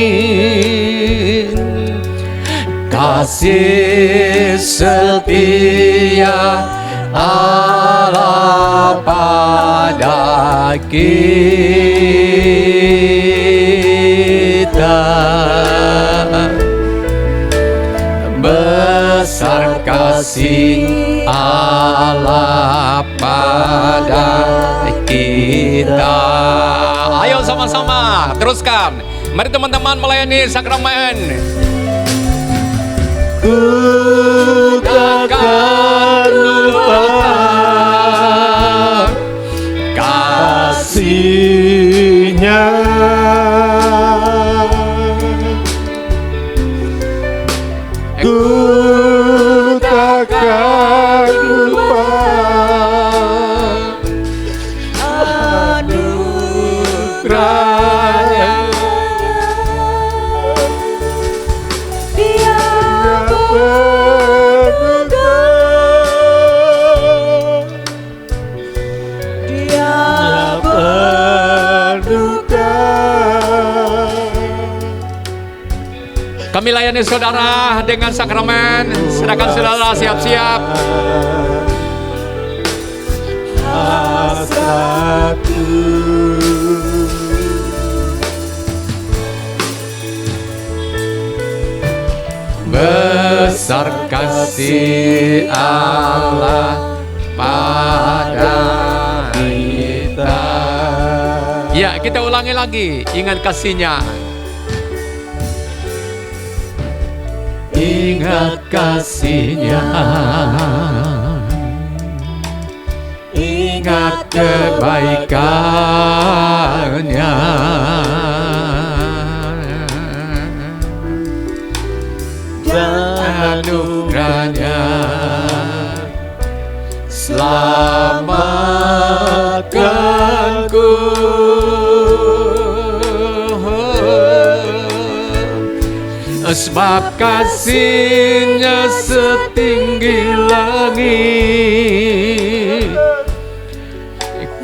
kasih setia Allah pada kita. Besar kasih Allah pada kita. Ayo sama-sama teruskan. Mari teman-teman melayani sakramen. Ku takkan lupa kasih-Nya, ku takkan lupa anugerah-Nya. Dia berduka. Kami layani saudara dengan sakramen. Silakan saudara siap-siap. Hasratku Besar kasih Allah pada kita. Ya, kita ulangi lagi. Ingat kasih-Nya. Ingat kasih-Nya, ingat kebaikan-Nya, dan anugerah-Nya selamatkanku. Sebab kasih-Nya setinggi langit,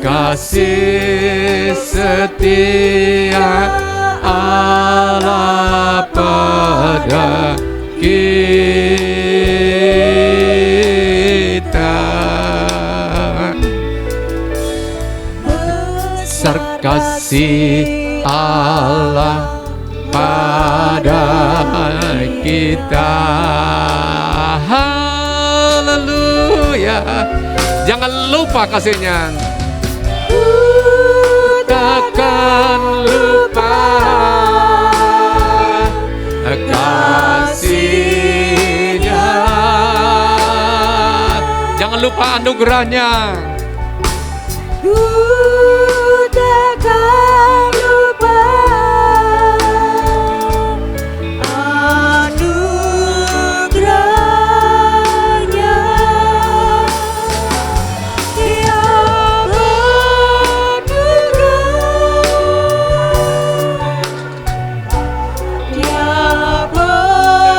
kasih setia Allah pada kita. Besar kasih Allah pada kita. Haleluya. Jangan lupa kasih-Nya. Ku takkan lupa kasih-Nya. Jangan lupa anugerah-Nya. Ku takkan lupa anugerah-Nya. Dia berduka. Dia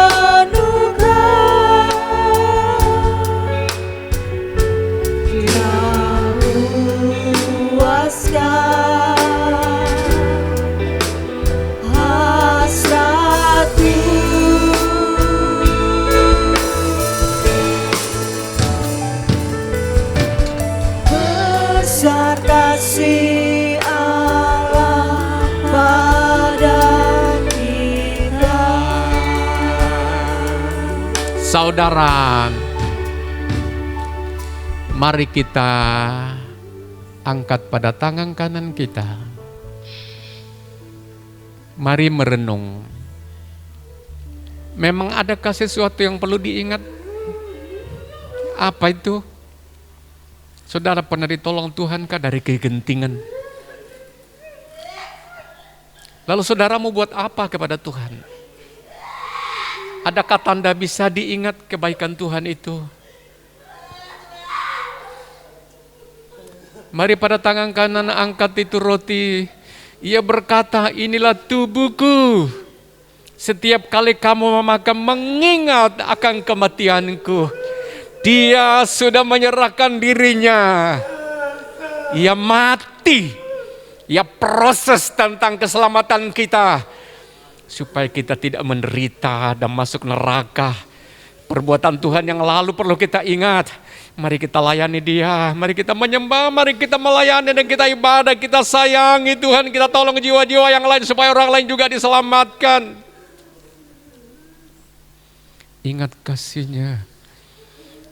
berduka. Saudara, mari kita angkat pada tangan kanan kita. Mari merenung. Memang adakah sesuatu yang perlu diingat? Apa itu? Saudara pernah ditolong Tuhan kah dari kegentingan? Lalu saudara mau buat apa kepada Tuhan? Adakah tanda bisa diingat kebaikan Tuhan itu? Mari pada tangan kanan angkat itu roti. Ia berkata, inilah tubuhku. Setiap kali kamu memakan mengingat akan kematianku. Dia sudah menyerahkan dirinya. Ia mati. Ia proses tentang keselamatan kita. Supaya kita tidak menderita dan masuk neraka. Perbuatan Tuhan yang lalu perlu kita ingat. Mari kita layani Dia. Mari kita menyembah. Mari kita melayani dan kita ibadah. Kita sayangi Tuhan. Kita tolong jiwa-jiwa yang lain supaya orang lain juga diselamatkan. Ingat kasih-Nya.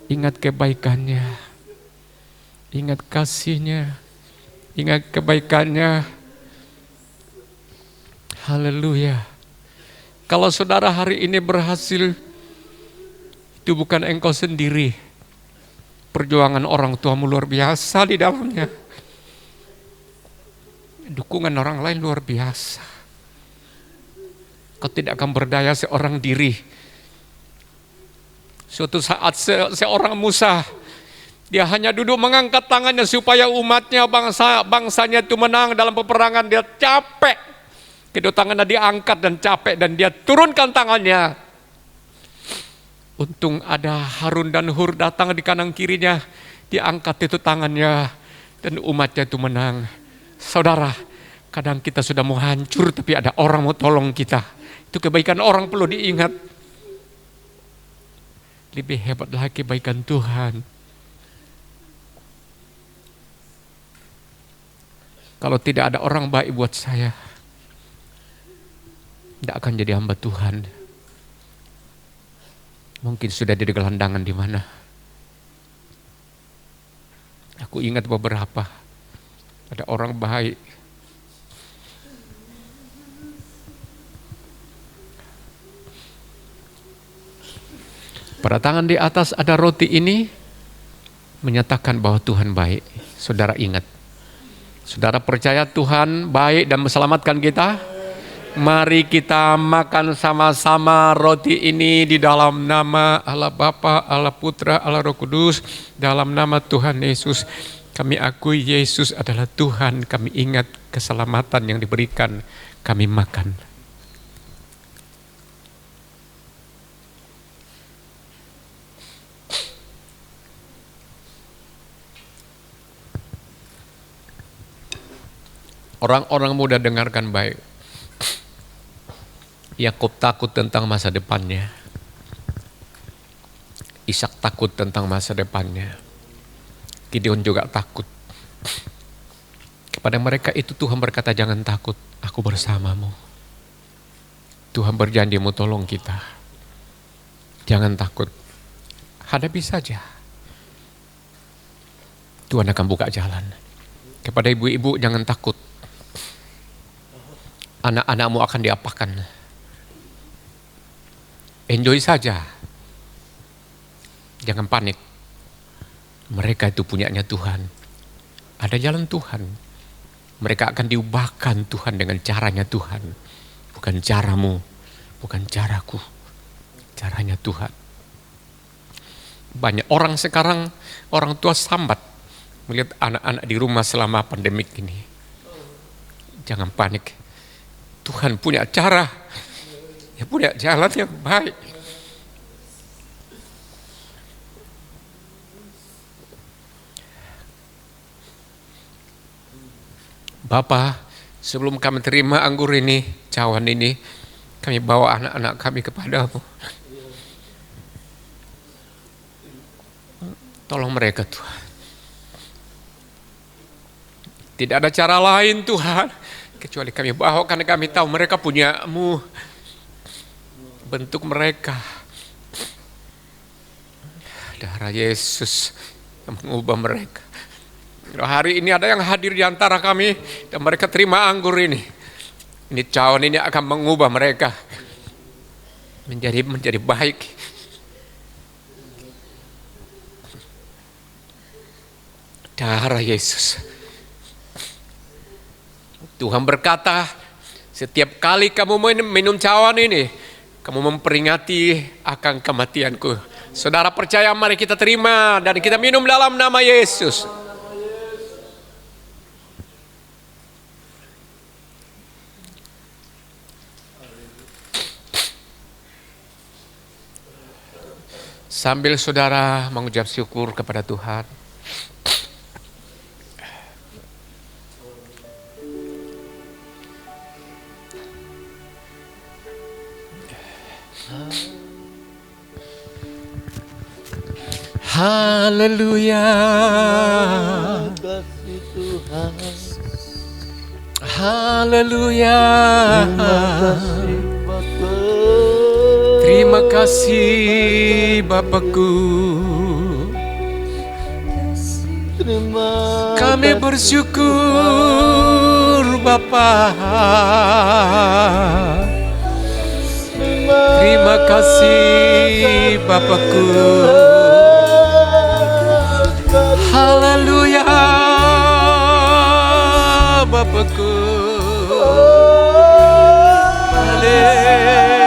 Ingat kebaikannya, ingat kasih-Nya, ingat kebaikannya. Haleluya. Kalau saudara hari ini berhasil, itu bukan engkau sendiri. Perjuangan orang tuamu luar biasa di dalamnya. Dukungan orang lain luar biasa. Kau tidak akan berdaya seorang diri. Suatu saat seorang Musa, dia hanya duduk mengangkat tangannya supaya umatnya, bangsanya itu menang dalam peperangan. Dia capek, kedua tangannya diangkat dan capek, dan dia turunkan tangannya. Untung ada Harun dan Hur datang di kanan kirinya, diangkat itu tangannya, dan umatnya itu menang. Saudara, kadang kita sudah mau hancur, tapi ada orang mau tolong kita. Itu kebaikan orang perlu diingat. Lebih hebat lagi kebaikan Tuhan. Kalau tidak ada orang baik buat saya, tidak akan jadi hamba Tuhan. Mungkin sudah di gelandangan di mana. Aku ingat beberapa, ada orang baik. Pada tangan di atas ada roti ini menyatakan bahwa Tuhan baik. Saudara ingat. Saudara percaya Tuhan baik dan menyelamatkan kita? Mari kita makan sama-sama roti ini di dalam nama Allah Bapa, Allah Putra, Allah Roh Kudus, dalam nama Tuhan Yesus. Kami akui Yesus adalah Tuhan, kami ingat keselamatan yang diberikan, kami makan. Orang-orang muda dengarkan baik. Yakub takut tentang masa depannya. Ishak takut tentang masa depannya. Gideon juga takut. Kepada mereka itu Tuhan berkata, jangan takut, aku bersamamu. Tuhan berjanji mau tolong kita. Jangan takut, hadapi saja. Tuhan akan buka jalan. Kepada ibu-ibu, jangan takut. Anak-anakmu akan diapakan. Enjoy saja. Jangan panik. Mereka itu punyanya Tuhan. Ada jalan Tuhan. Mereka akan diubahkan Tuhan dengan caranya Tuhan. Bukan caramu, bukan caraku. Caranya Tuhan. Banyak orang sekarang, orang tua sambat melihat anak-anak di rumah selama pandemik ini. Jangan panik. Tuhan punya cara, dia punya jalan yang baik. Bapa, sebelum kami terima anggur ini, cawan ini, kami bawa anak-anak kami kepadamu. Tolong mereka Tuhan. Tidak ada cara lain Tuhan. Kecuali kami bawa, karena kami tahu mereka punyamu. Bentuk mereka. Darah Yesus yang mengubah mereka. Hari ini ada yang hadir di antara kami dan mereka terima anggur ini. Ini cawan ini akan mengubah mereka menjadi baik. Darah Yesus. Tuhan berkata, setiap kali kamu minum cawan ini, kamu memperingati akan kematianku. Saudara percaya, mari kita terima dan kita minum dalam nama Yesus. Sambil saudara mengucap syukur kepada Tuhan. Haleluya. Kasih Tuhan. Haleluya. Terima kasih Bapa. Terima kasih Bapakku. Terima Kami kasih bersyukur Bapa. Terima kasih Bapakku. Haleluya Bapakku. Haleluya.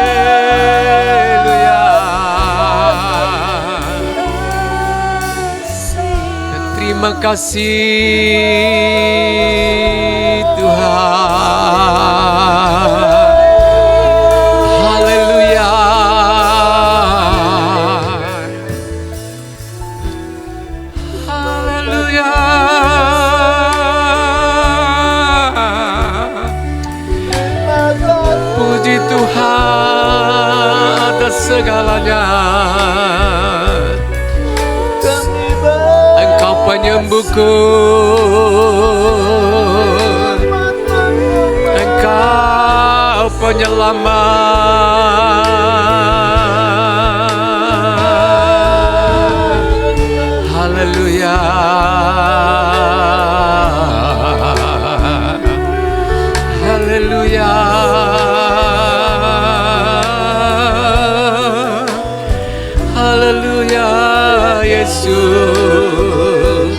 Terima kasih Tuhan. Haleluya. Haleluya. Puji Tuhan atas segalanya. Engkau penyembuhku. Engkau penyelamat. Haleluya. Haleluya. Haleluya Yesus.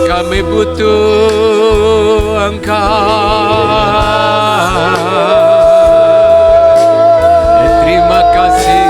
Kami butuh Engkau. Terima kasih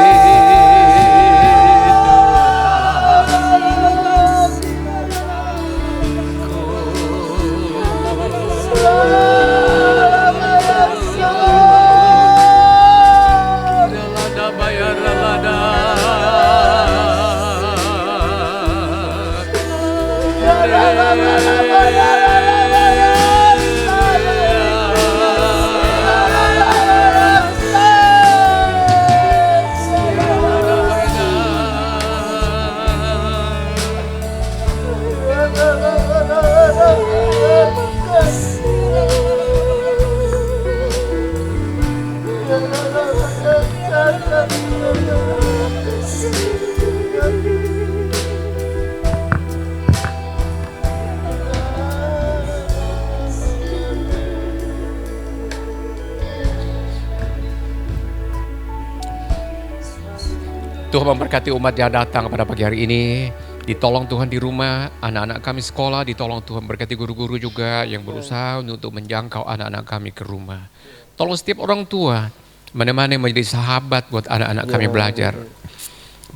Tuhan memberkati umat yang datang pada pagi hari ini. Ditolong Tuhan di rumah, anak-anak kami sekolah, ditolong Tuhan berkati guru-guru juga yang berusaha untuk menjangkau anak-anak kami ke rumah. Tolong setiap orang tua, mana-mana yang menjadi sahabat buat anak-anak kami belajar.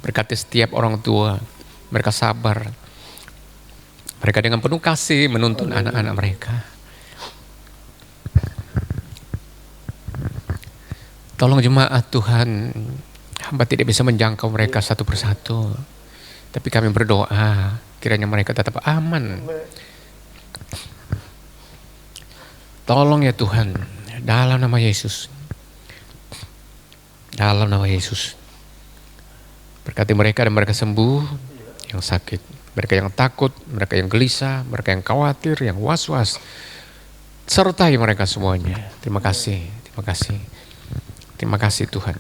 Berkati setiap orang tua, mereka sabar. Mereka dengan penuh kasih menuntun anak-anak mereka. Tolong jemaat Tuhan, hamba tidak bisa menjangkau mereka satu persatu. Tapi kami berdoa, kiranya mereka tetap aman. Tolong ya Tuhan, dalam nama Yesus. Dalam nama Yesus. Berkati mereka dan mereka sembuh yang sakit. Mereka yang takut, mereka yang gelisah, mereka yang khawatir, yang was-was. Sertai mereka semuanya. Terima kasih, terima kasih. Terima kasih Tuhan.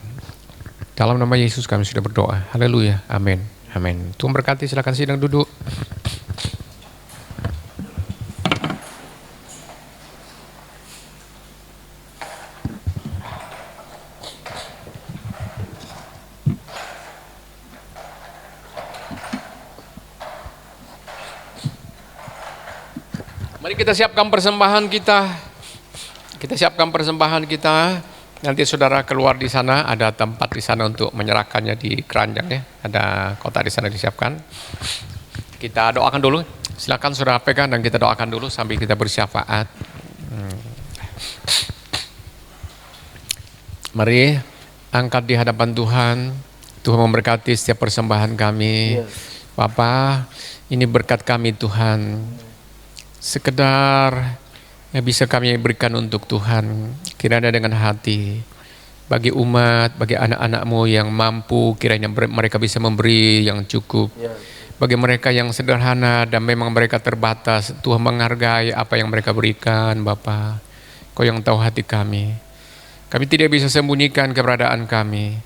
Dalam nama Yesus kami sudah berdoa. Haleluya. Amin. Amin. Tuhan berkati, silakan sidang duduk. Mari kita siapkan persembahan kita. Kita siapkan persembahan kita. Nanti saudara keluar di sana, ada tempat di sana untuk menyerahkannya di keranjang ya. Ada kotak di sana disiapkan. Kita doakan dulu. Silakan saudara pegang dan kita doakan dulu sambil kita bersyafaat. Mari angkat di hadapan Tuhan. Tuhan memberkati setiap persembahan kami. Bapa, ini berkat kami Tuhan. Sekedar yang bisa kami berikan untuk Tuhan, kiranya dengan hati, bagi umat, bagi anak-anak-Mu yang mampu, kiranya mereka bisa memberi yang cukup. Bagi mereka yang sederhana dan memang mereka terbatas, Tuhan menghargai apa yang mereka berikan, Bapa. Kau yang tahu hati kami. Kami tidak bisa sembunyikan keberadaan kami.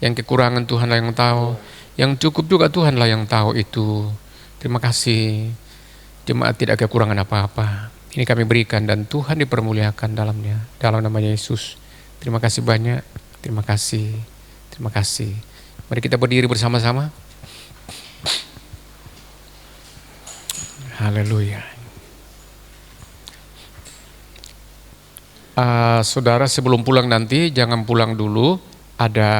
Yang kekurangan Tuhanlah yang tahu, yang cukup juga Tuhanlah yang tahu itu. Terima kasih. Jemaat tidak kekurangan apa-apa. Ini kami berikan dan Tuhan dipermuliakan dalamnya. Dalam nama Yesus. Terima kasih banyak. Terima kasih. Terima kasih. Mari kita berdiri bersama-sama. Haleluya. Saudara sebelum pulang nanti jangan pulang dulu. Ada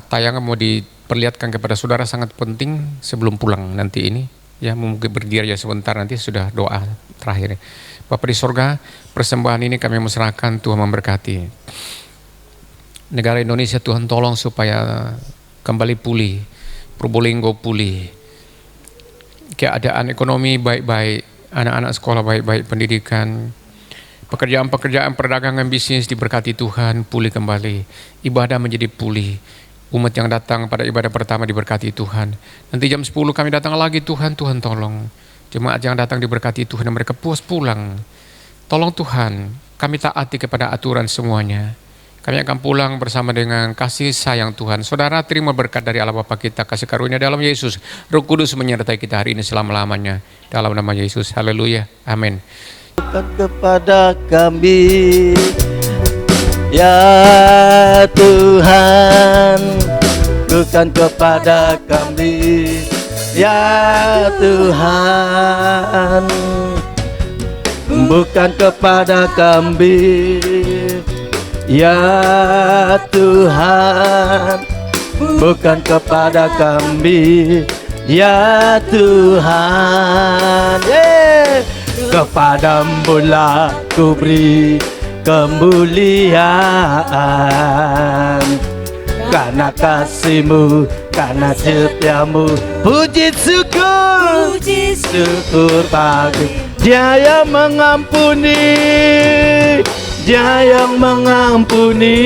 tayangan mau diperlihatkan kepada saudara sangat penting sebelum pulang nanti ini. Ya mungkin berdiri aja sebentar, nanti sudah doa terakhir. Bapa di sorga, persembahan ini kami serahkan, Tuhan memberkati. Negara Indonesia Tuhan tolong supaya kembali pulih, Probolinggo pulih. Keadaan ekonomi baik-baik, anak-anak sekolah baik-baik, pendidikan, pekerjaan-pekerjaan, perdagangan, bisnis diberkati Tuhan, pulih kembali. Ibadah menjadi pulih. Umat yang datang pada ibadah pertama diberkati Tuhan. Nanti jam 10 kami datang lagi, Tuhan tolong. Jemaat yang datang diberkati Tuhan dan mereka puas pulang. Tolong Tuhan, kami taati kepada aturan semuanya. Kami akan pulang bersama dengan kasih sayang Tuhan. Saudara terima berkat dari Allah Bapa kita, kasih karunia dalam Yesus. Roh Kudus menyertai kita hari ini selama-lamanya. Dalam nama Yesus, haleluya, amin. Kepada kami, ya Tuhan, bukan kepada kami, ya Tuhan, bukan kepada kami, ya Tuhan, bukan kepada kami, ya Tuhan. Kepadamu lah ku beri kemuliaan, karena kasih-Mu, karena setiamu. Puji syukur bagi Dia yang mengampuni, Dia yang mengampuni.